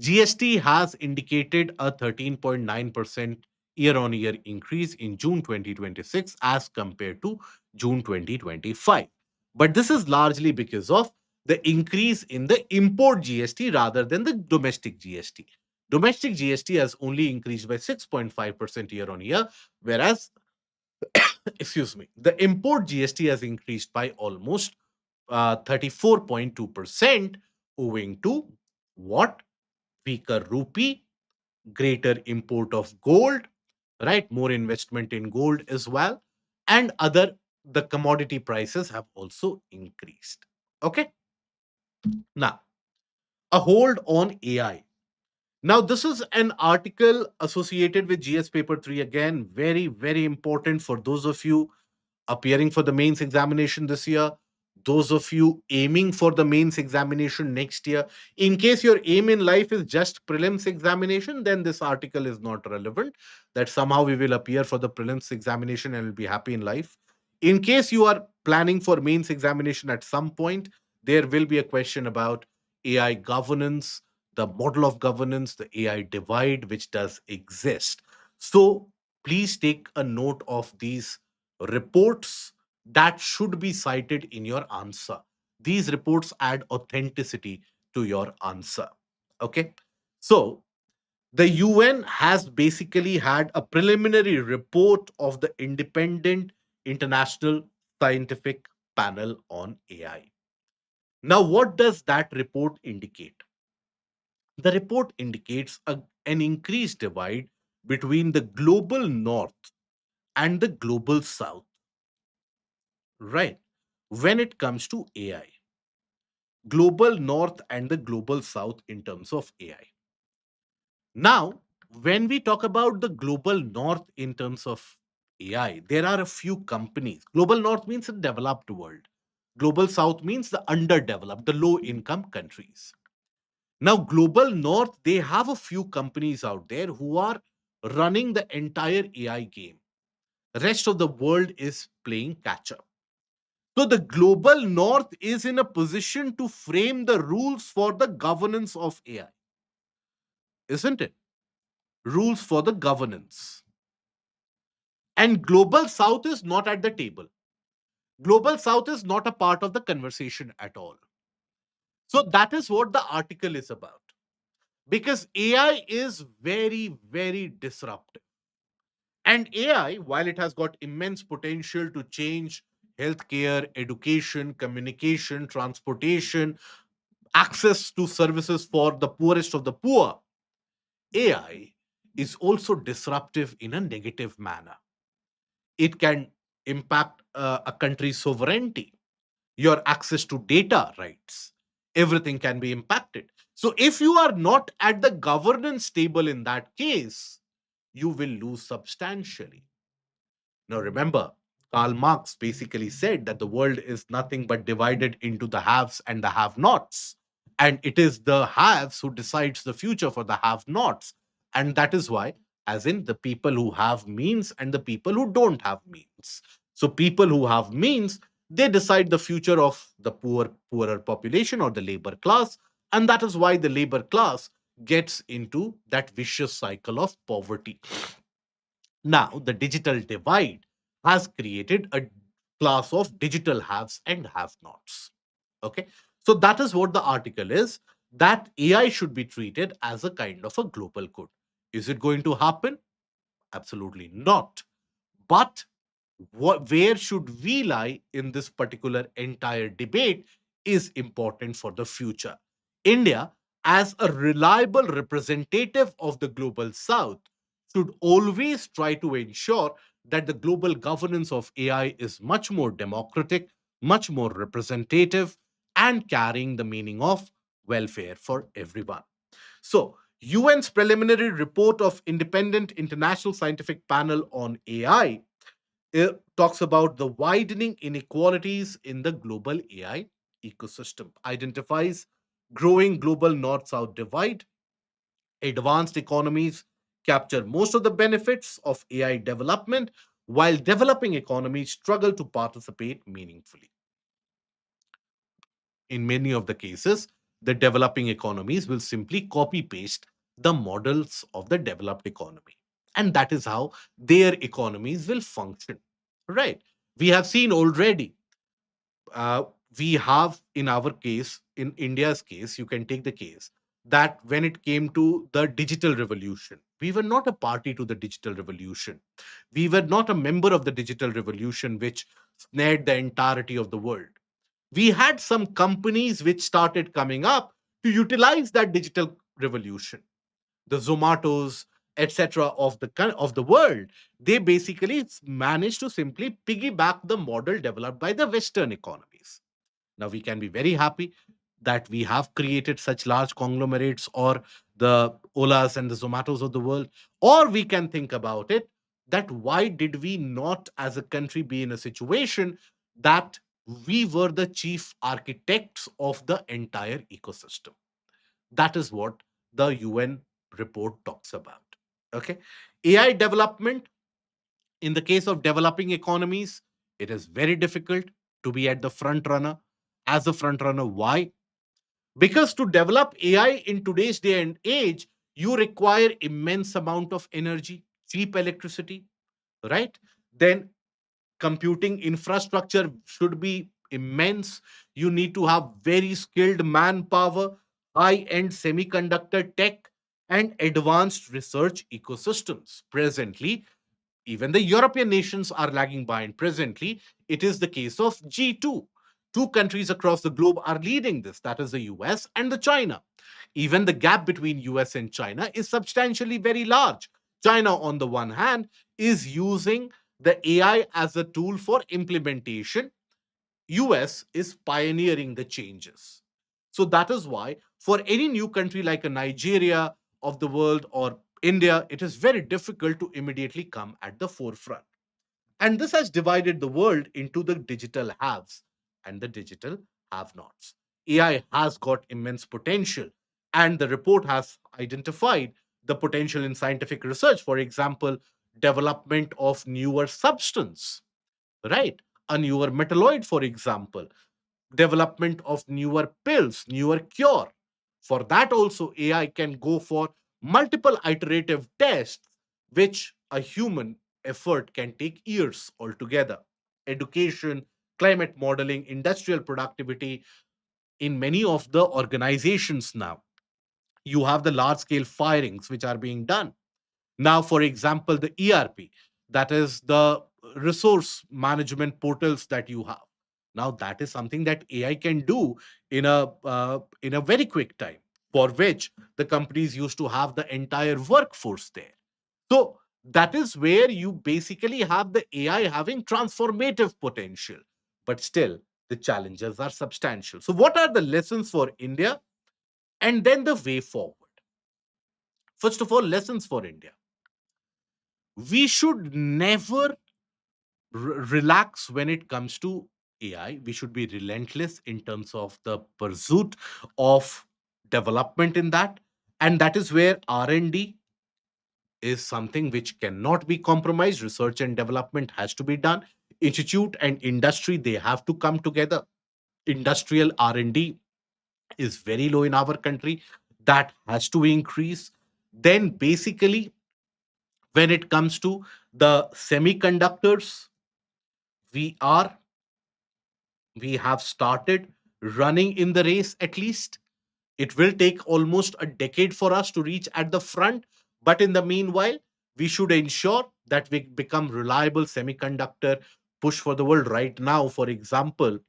GST has indicated a 13.9% year on year increase in June 2026 as compared to June 2025. But this is largely because of the increase in the import GST rather than the domestic GST. Domestic GST has only increased by 6.5% year on year, whereas, excuse me, the import GST has increased by almost 34.2%, owing to what? Weaker rupee, greater import of gold, right? More investment in gold as well. And other, the commodity prices have also increased. Okay. Now, a hold on AI. Now, this is an article associated with GS paper 3 again. Very, very important for those of you appearing for the mains examination this year, those of you aiming for the mains examination next year. In case your aim in life is just prelims examination, then this article is not relevant. That somehow we will appear for the prelims examination and will be happy in life. In case you are planning for mains examination at some point, there will be a question about AI governance, the model of governance, the AI divide, which does exist. So please take a note of these reports that should be cited in your answer. These reports add authenticity to your answer. Okay. So the UN has basically had a preliminary report of the independent international scientific panel on AI. Now, what does that report indicate? The report indicates an increased divide between the global north and the global south, right? When it comes to AI, global north and the global south in terms of AI. Now, when we talk about the global north in terms of AI, there are a few companies. Global north means the developed world. Global south means the underdeveloped, the low income countries. Now, global north, they have a few companies out there who are running the entire AI game. Rest of the world is playing catch up. So the global north is in a position to frame the rules for the governance of AI, isn't it? Rules for the governance. And global south is not at the table. Global south is not a part of the conversation at all. So that is what the article is about. Because AI is very, very disruptive. And AI, while it has got immense potential to change healthcare, education, communication, transportation, access to services for the poorest of the poor, AI is also disruptive in a negative manner. It can impact a country's sovereignty, your access to data rights. Everything can be impacted. So, if you are not at the governance table in that case, you will lose substantially. Now, remember, Karl Marx basically said that the world is nothing but divided into the haves and the have nots. And it is the haves who decides the future for the have nots. And that is why, as in the people who have means and the people who don't have means. So, people who have means, they decide the future of the poorer population or the labor class. And that is why the labor class gets into that vicious cycle of poverty. Now, the digital divide has created a class of digital haves and have nots. Okay. So that is what the article is, that AI should be treated as a kind of a global good. Is it going to happen? Absolutely not. But where should we lie in this particular entire debate is important for the future. India, as a reliable representative of the global south, should always try to ensure that the global governance of AI is much more democratic, much more representative, and carrying the meaning of welfare for everyone. So, UN's preliminary report of Independent International Scientific Panel on AI, it talks about the widening inequalities in the global AI ecosystem, identifies growing global north south divide. Advanced economies capture most of the benefits of AI development, while developing economies struggle to participate meaningfully. In many of the cases, the developing economies will simply copy paste the models of the developed economy. And that is how their economies will function. Right. We have seen already, uh, we have in our case, in India's case, you can take the case that when it came to the digital revolution, we were not a party to the digital revolution. We were not a member of the digital revolution, which snared the entirety of the world. We had some companies which started coming up to utilize that digital revolution. The Zomatos, etc. of of the world, they basically managed to simply piggyback the model developed by the Western economies. Now we can be very happy that we have created such large conglomerates, or the Olas and the Zomatos of the world. Or we can think about it, that why did we not as a country be in a situation that we were the chief architects of the entire ecosystem? That is what the UN report talks about. Okay. AI development, in the case of developing economies, it is very difficult to be at the front runner. As a front runner, why? Because to develop AI in today's day and age, you require immense amount of energy, cheap electricity, right? Then computing infrastructure should be immense. You need to have very skilled manpower, high end semiconductor tech, and advanced research ecosystems. Presently, even the European nations are lagging behind. Presently, it is the case of G2. Two countries across the globe are leading this, that is the US and the China. Even the gap between US and China is substantially very large. China, on the one hand, is using the AI as a tool for implementation. US is pioneering the changes. So that is why for any new country like a Nigeria of the world or India, it is very difficult to immediately come at the forefront. And this has divided the world into the digital haves and the digital have nots. AI has got immense potential, and the report has identified the potential in scientific research. For example, development of newer substance, right? A newer metalloid, for example, development of newer pills, newer cure. For that also, AI can go for multiple iterative tests, which a human effort can take years altogether. Education, climate modeling, industrial productivity, in many of the organizations now, you have the large scale firings which are being done. Now, for example, the ERP, that is the resource management portals that you have. Now, that is something that AI can do in a very quick time, for which the companies used to have the entire workforce there. So that is where you basically have the AI having transformative potential, but still the challenges are substantial. So, what are the lessons for India, and then the way forward? First of all, lessons for India: we should never relax when it comes to AI. We should be relentless in terms of the pursuit of development in that. And that is where R&D is something which cannot be compromised. Research and development has to be done. Institute and industry, they have to come together. Industrial R&D is very low in our country. That has to increase. Then basically, when it comes to the semiconductors, we are We have started running in the race at least. It will take almost a decade for us to reach at the front, but in the meanwhile, we should ensure that we become reliable semiconductor push for the world. Right now, for example,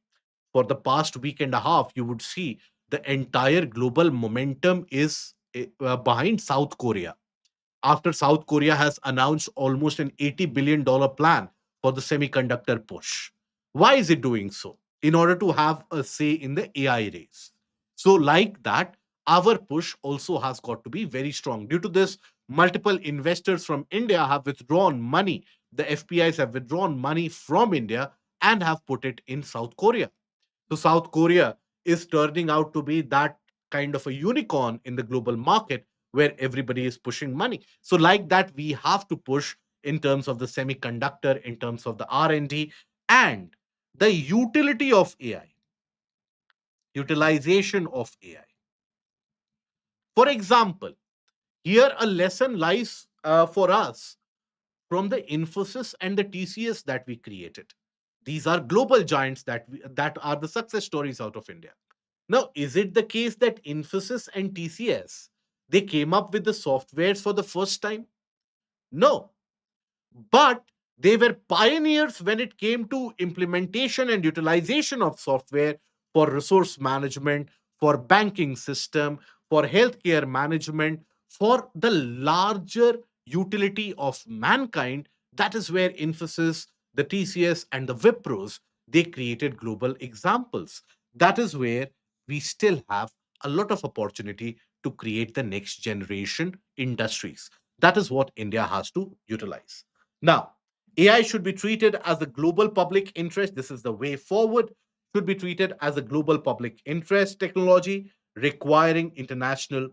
for the past week and a half, you would see the entire global momentum is behind South Korea, after South Korea has announced almost an $80 billion plan for the semiconductor push. Why is it doing so? In order to have a say in the AI race. So, like that, our push also has got to be very strong. Due to this, multiple investors from India have withdrawn money. The FPIs have withdrawn money from India and have put it in South Korea. So South Korea is turning out to be that kind of a unicorn in the global market where everybody is pushing money. So like that, we have to push in terms of the semiconductor, in terms of the R&D and the utility of AI, utilization of AI. For example, here a lesson lies for us from the Infosys and the TCS that we created. These are global giants that are the success stories out of India. Now, is it the case that Infosys and TCS they came up with the softwares for the first time? No, but they were pioneers when it came to implementation and utilization of software for resource management, for banking system, for healthcare management, for the larger utility of mankind. That is where Infosys, the TCS, and the Wipros they created global examples. That is where we still have a lot of opportunity to create the next generation industries. That is what India has to utilize. Now, AI should be treated as a global public interest. This is the way forward. Should be treated as a global public interest technology requiring international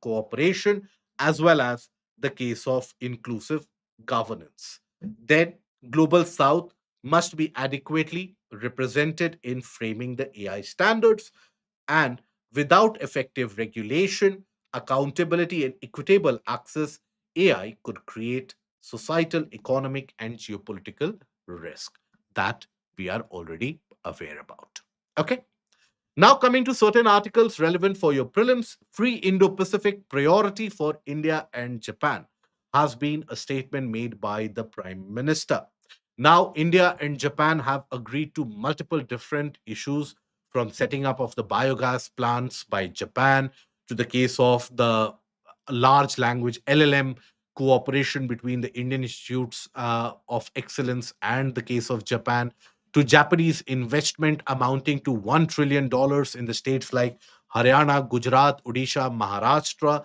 cooperation as well as the case of inclusive governance. Then, Global South must be adequately represented in framing the AI standards, and without effective regulation, accountability, and equitable access, AI could create societal, economic, and geopolitical risk that we are already aware about. Okay. Now, coming to certain articles relevant for your prelims, free Indo Pacific priority for India and Japan has been a statement made by the Prime Minister. Now, India and Japan have agreed to multiple different issues, from setting up of the biogas plants by Japan to the case of the large language LLM cooperation between the Indian Institutes of Excellence and the case of Japan, to Japanese investment amounting to $1 trillion in the states like Haryana, Gujarat, Odisha, Maharashtra.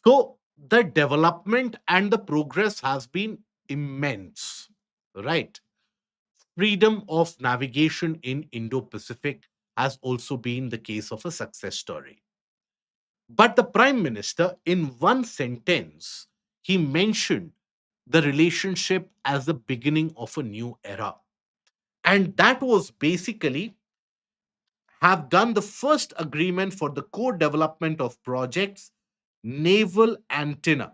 So the development and the progress has been immense, right? Freedom of navigation in Indo Pacific has also been the case of a success story. But the Prime Minister, in one sentence, he mentioned the relationship as the beginning of a new era. And that was basically have done the first agreement for the co-development of projects naval antenna.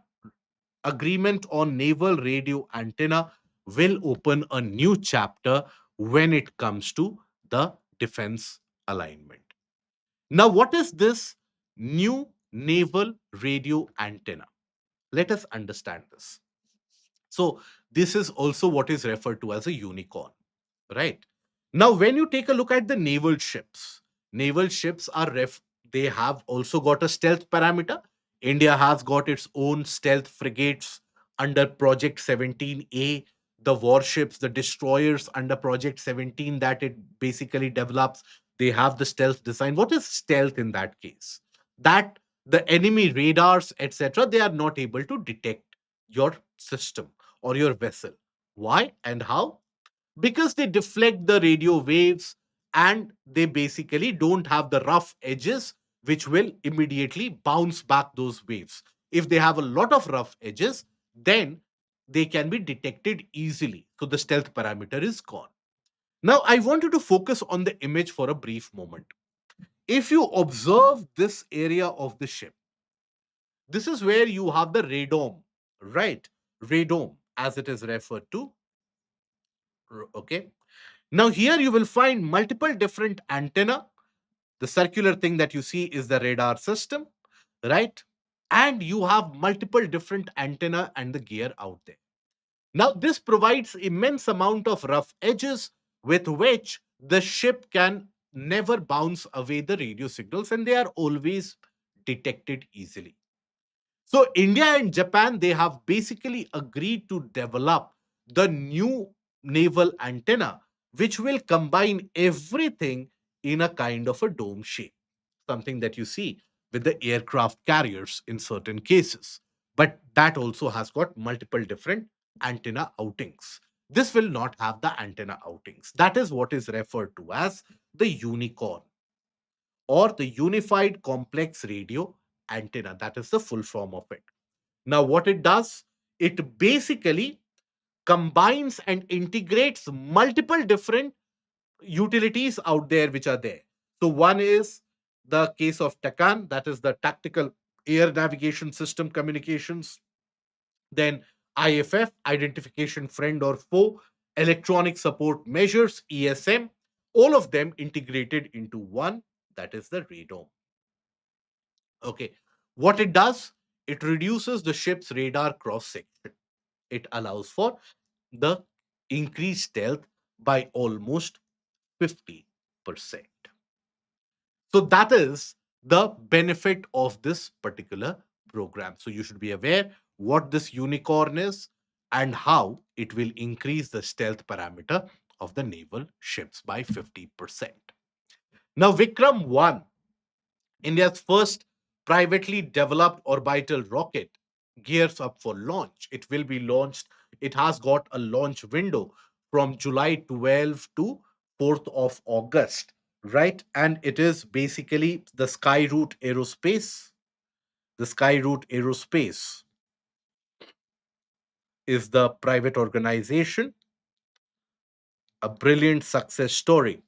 Agreement on naval radio antenna will open a new chapter when it comes to the defense alignment. Now, what is this new naval radio antenna? Let us understand this. So, this is also what is referred to as a unicorn, right? Now, when you take a look at the naval ships are they have also got a stealth parameter. India has got its own stealth frigates under Project 17A, the warships, the destroyers under Project 17 that it basically develops. They have the stealth design. What is stealth in that case? That the enemy radars, etc., they are not able to detect your system or your vessel. Why and how? Because they deflect the radio waves and they basically don't have the rough edges which will immediately bounce back those waves. If they have a lot of rough edges, then they can be detected easily. So the stealth parameter is gone. Now, I want you to focus on the image for a brief moment. If you observe this area of the ship, this is where you have the radome, right? Radome, as it is referred to. Okay. Now here you will find multiple different antenna. The circular thing that you see is the radar system, right? And you have multiple different antenna and the gear out there. Now this provides immense amount of rough edges with which the ship can never bounce away the radio signals, and they are always detected easily. So India and Japan, they have basically agreed to develop the new naval antenna, which will combine everything in a kind of a dome shape, something that you see with the aircraft carriers in certain cases. But that also has got multiple different antenna outings. This will not have the antenna outings. That is what is referred to as the unicorn, or the unified complex radio antenna. That is the full form of it. Now, what it does, it basically combines and integrates multiple different utilities out there which are there. So, one is the case of TACAN, that is the Tactical Air Navigation System Communications. Then IFF, Identification Friend or Foe, Electronic Support Measures, ESM, all of them integrated into one, that is the radome. Okay. What it does, it reduces the ship's radar cross section. It allows for the increased stealth by almost 50%. So that is the benefit of this particular program. So you should be aware what this unicorn is and how it will increase the stealth parameter of the naval ships by 50%. Now, Vikram I, India's first privately developed orbital rocket, gears up for launch. It will be launched. It has got a launch window from July 12 to 4th of August, right? And it is basically the Skyroot Aerospace. The Skyroot Aerospace is the private organization, a brilliant success story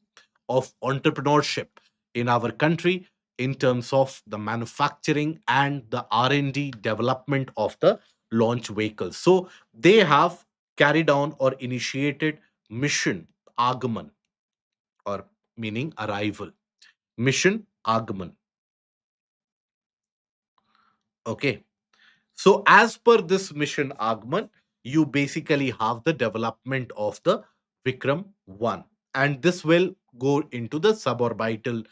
of entrepreneurship in our country in terms of the manufacturing and the R&D development of the launch vehicles. So they have carried on or initiated mission Agaman, or meaning arrival. Mission Agaman. Okay. So, as per this mission Agman, you basically have the development of the Vikram 1, and this will go into the suborbital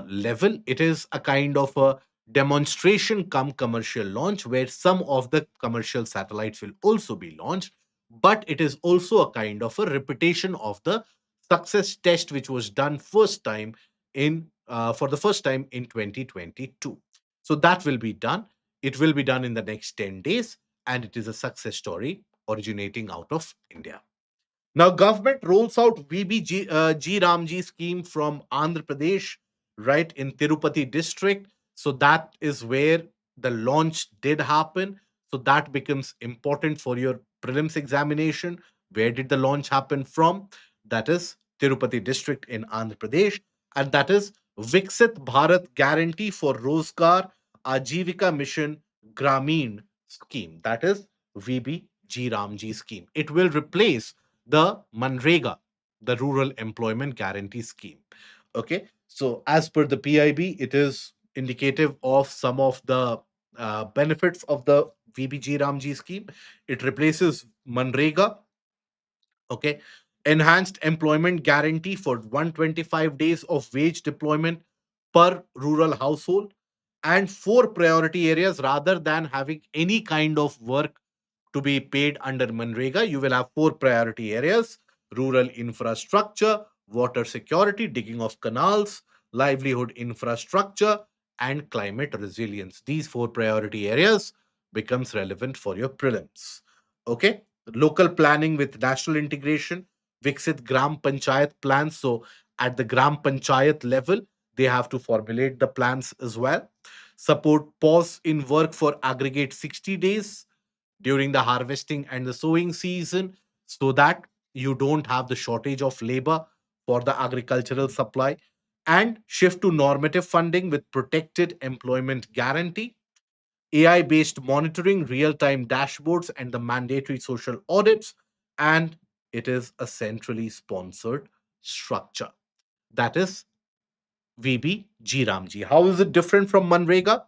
level. It is a kind of a demonstration come commercial launch where some of the commercial satellites will also be launched, but it is also a kind of a repetition of the success test which was done first time in for the first time in 2022. So that will be done. It will be done in the next 10 days, and it is a success story originating out of India. Now, government rolls out VBG G Ramji scheme from Andhra Pradesh, right in Tirupati district. So that is where the launch did happen. So that becomes important for your prelims examination. Where did the launch happen from? That is Tirupati district in Andhra Pradesh, and that is Viksit Bharat Guarantee for Rozgar Ajivika Mission Grameen scheme. That is VBG Ramji scheme. It will replace the Manrega, the Rural Employment Guarantee Scheme. Okay, so as per the PIB, it is indicative of some of the benefits of the VBG Ramji scheme. It replaces Manrega. Okay, enhanced employment guarantee for 125 days of wage deployment per rural household, and four priority areas. Rather than having any kind of work to be paid under Manrega, you will have four priority areas: rural infrastructure, water security, digging of canals, livelihood infrastructure, and climate resilience. These four priority areas becomes relevant for your prelims. Okay, local planning with national integration, Viksit Gram Panchayat plans. So at the Gram Panchayat level, they have to formulate the plans as well. Support pause in work for aggregate 60 days during the harvesting and the sowing season, so that you don't have the shortage of labor for the agricultural supply, and shift to normative funding with protected employment guarantee, AI based monitoring, real time dashboards, and the mandatory social audits, and It is a centrally sponsored structure. That is VB Ramji. How is it different from Manrega?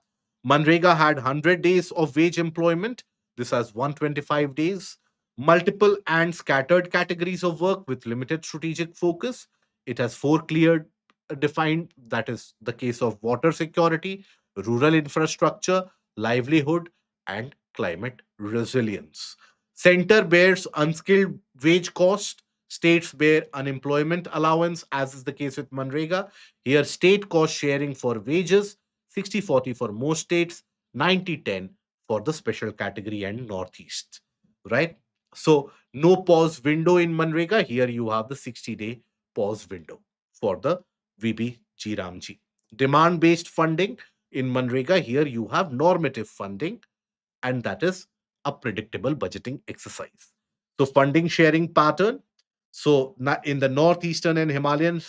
Manrega had 100 days of wage employment. This has 125 days, multiple and scattered categories of work with limited strategic focus. It has four clear defined, that is the case of water security, rural infrastructure, livelihood, and climate resilience. Center bears unskilled wage cost, states bear unemployment allowance, as is the case with Manrega. Here, state cost sharing for wages, 60-40 for most states, 90-10 for the special category and Northeast, right? So, no pause window in Manrega. Here, you have the 60-day pause window for the VB Ramji. Demand based funding in Manrega. Here, you have normative funding, and that is a predictable budgeting exercise. So, funding sharing pattern. So, in the northeastern and Himalayan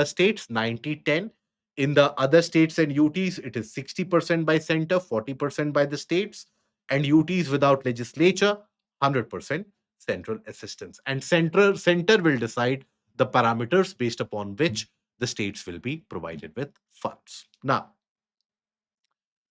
states, 90-10. In the other states and UTs, it is 60% by center, 40% by the states, and UTs without legislature, 100% central assistance. And center will decide the parameters based upon which the states will be provided with funds. Now,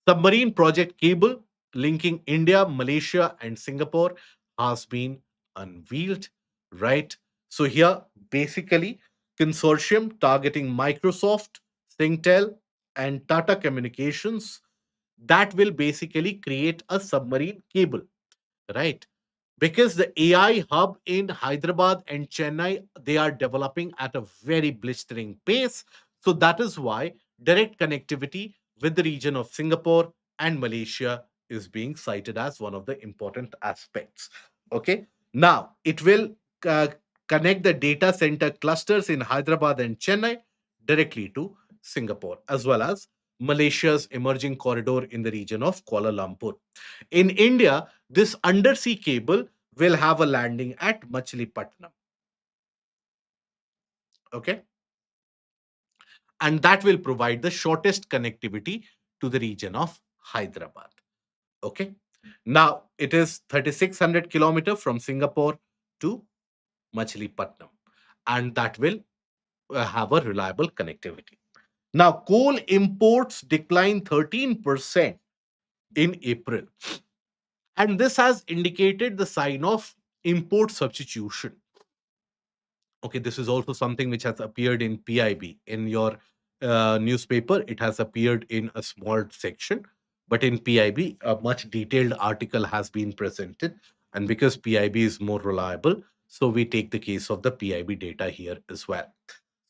submarine project cable linking India, Malaysia, and Singapore has been unveiled, right? So here, basically, consortium targeting Microsoft, Singtel, and Tata Communications that will basically create a submarine cable, right? Because the AI hub in Hyderabad and Chennai, they are developing at a very blistering pace. So that is why direct connectivity with the region of Singapore and Malaysia is being cited as one of the important aspects. Okay. Now, it will uh, connect the data center clusters in Hyderabad and Chennai directly to Singapore, as well as Malaysia's emerging corridor in the region of Kuala Lumpur. In India, this undersea cable will have a landing at Machilipatnam. Okay. And that will provide the shortest connectivity to the region of Hyderabad. Okay. Now, it is 3,600 kilometers from Singapore to Machilipatnam. And that will have a reliable connectivity. Now, coal imports declined 13% in April. And this has indicated the sign of import substitution. Okay, this is also something which has appeared in PIB. In your newspaper, it has appeared in a small section, but in PIB, a much detailed article has been presented. And because PIB is more reliable, so we take the case of the PIB data here as well.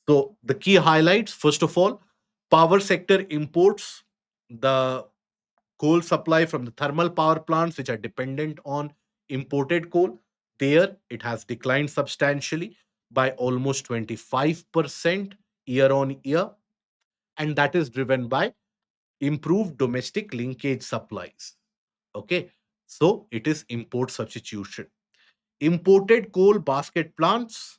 So, the key highlights, first of all, power sector imports, the coal supply from the thermal power plants, which are dependent on imported coal, there it has declined substantially by almost 25% year on year. And that is driven by improved domestic linkage supplies. Okay. So it is import substitution. Imported coal basket plants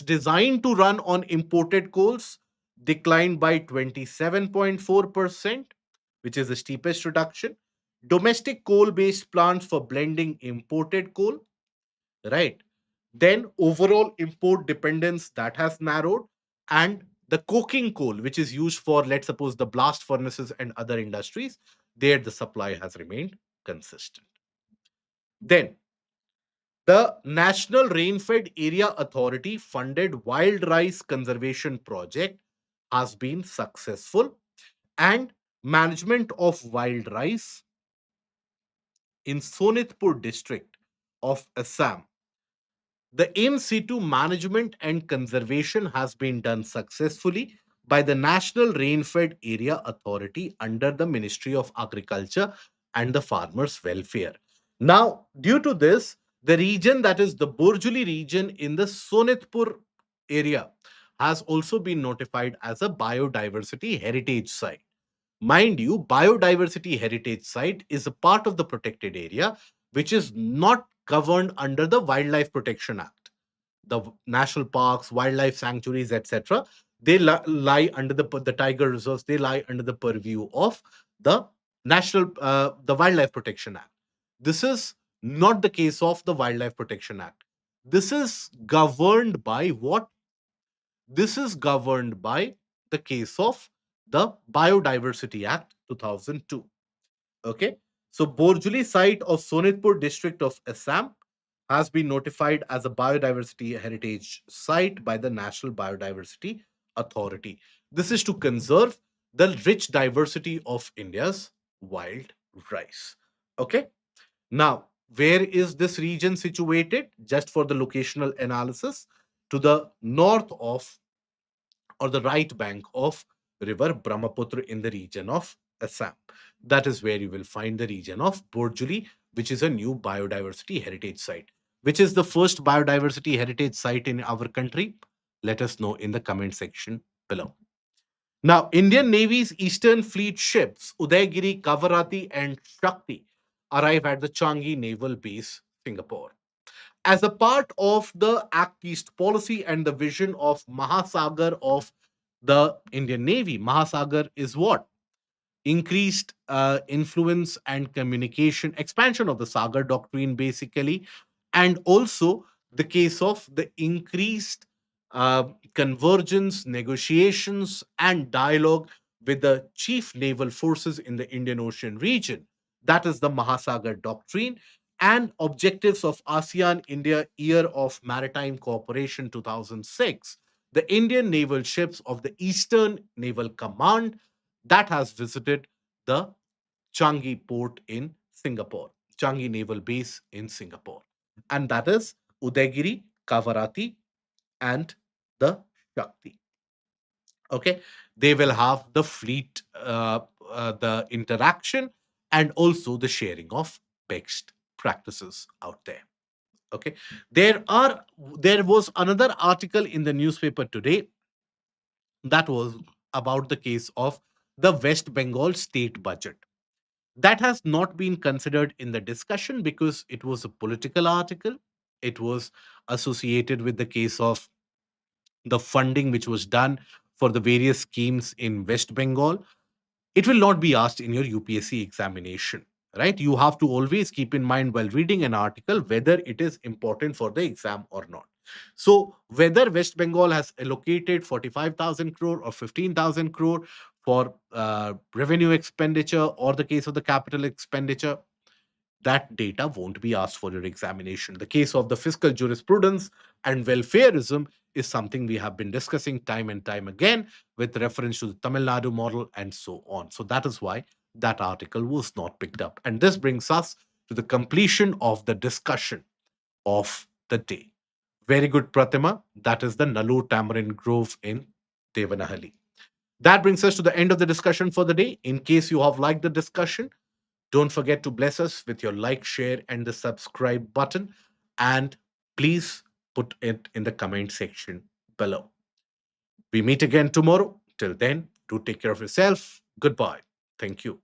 designed to run on imported coals declined by 27.4%, which is the steepest reduction. Domestic coal based plants for blending imported coal, right? Then overall import dependence that has narrowed, and the coking coal, which is used for, let's suppose, the blast furnaces and other industries, there the supply has remained consistent. Then the National Rainfed Area Authority funded wild rice conservation project has been successful, and management of wild rice in Sonitpur district of Assam. The in situ management and conservation has been done successfully by the National Rainfed Area Authority under the Ministry of Agriculture and the Farmers' Welfare. Now, due to this, the region, that is the Borjuli region in the Sonitpur area, has also been notified as a biodiversity heritage site. Mind you, biodiversity heritage site is a part of the protected area which is not governed under the Wildlife Protection Act. The national parks, wildlife sanctuaries, etc., they lie under the tiger reserves. They lie under the purview of the the Wildlife Protection Act. This is not the case of the Wildlife Protection Act. This is governed by what? This is governed by the case of the Biodiversity Act 2002. Okay. So Borjuli site of Sonitpur district of Assam has been notified as a biodiversity heritage site by the National Biodiversity Authority. This is to conserve the rich diversity of India's wild rice. Okay. Now, where is this region situated? Just for the locational analysis, to the north of or the right bank of river Brahmaputra in the region of Assam. That is where you will find the region of Borjuli, which is a new biodiversity heritage site. Which is the first biodiversity heritage site in our country? Let us know in the comment section below. Now, Indian Navy's Eastern Fleet ships Udaygiri, Kavarati, and Shakti arrive at the Changi Naval Base, Singapore. As a part of the Act East policy and the vision of Mahasagar of the Indian Navy, Mahasagar is what? Increased influence and communication, expansion of the Sagar doctrine, basically, and also the case of the increased uh, convergence, negotiations, and dialogue with the chief naval forces in the Indian Ocean region. That is the Mahasagar doctrine and objectives of ASEAN India Year of Maritime Cooperation 2006. The Indian naval ships of the Eastern Naval Command that has visited the Changi port in Singapore, Changi Naval Base in Singapore. And that is Udaygiri, Kavarati, and the Shakti. Okay. They will have the fleet, the interaction, and also the sharing of best practices out there. Okay. There was another article in the newspaper today that was about the case of the West Bengal state budget. That has not been considered in the discussion because it was a political article. It was associated with the case of the funding which was done for the various schemes in West Bengal. It will not be asked in your UPSC examination, right? You have to always keep in mind while reading an article whether it is important for the exam or not. So, whether West Bengal has allocated 45,000 crore or 15,000 crore for revenue expenditure or the case of the capital expenditure, that data won't be asked for your examination. The case of the fiscal jurisprudence and welfareism is something we have been discussing time and time again with reference to the Tamil Nadu model and so on. So that is why that article was not picked up. And this brings us to the completion of the discussion of the day. Very good, Pratima. That is the Nalu Tamarind Grove in Devanahalli. That brings us to the end of the discussion for the day. In case you have liked the discussion, don't forget to bless us with your like, share, and the subscribe button. And please put it in the comment section below. We meet again tomorrow. Till then, do take care of yourself. Goodbye. Thank you.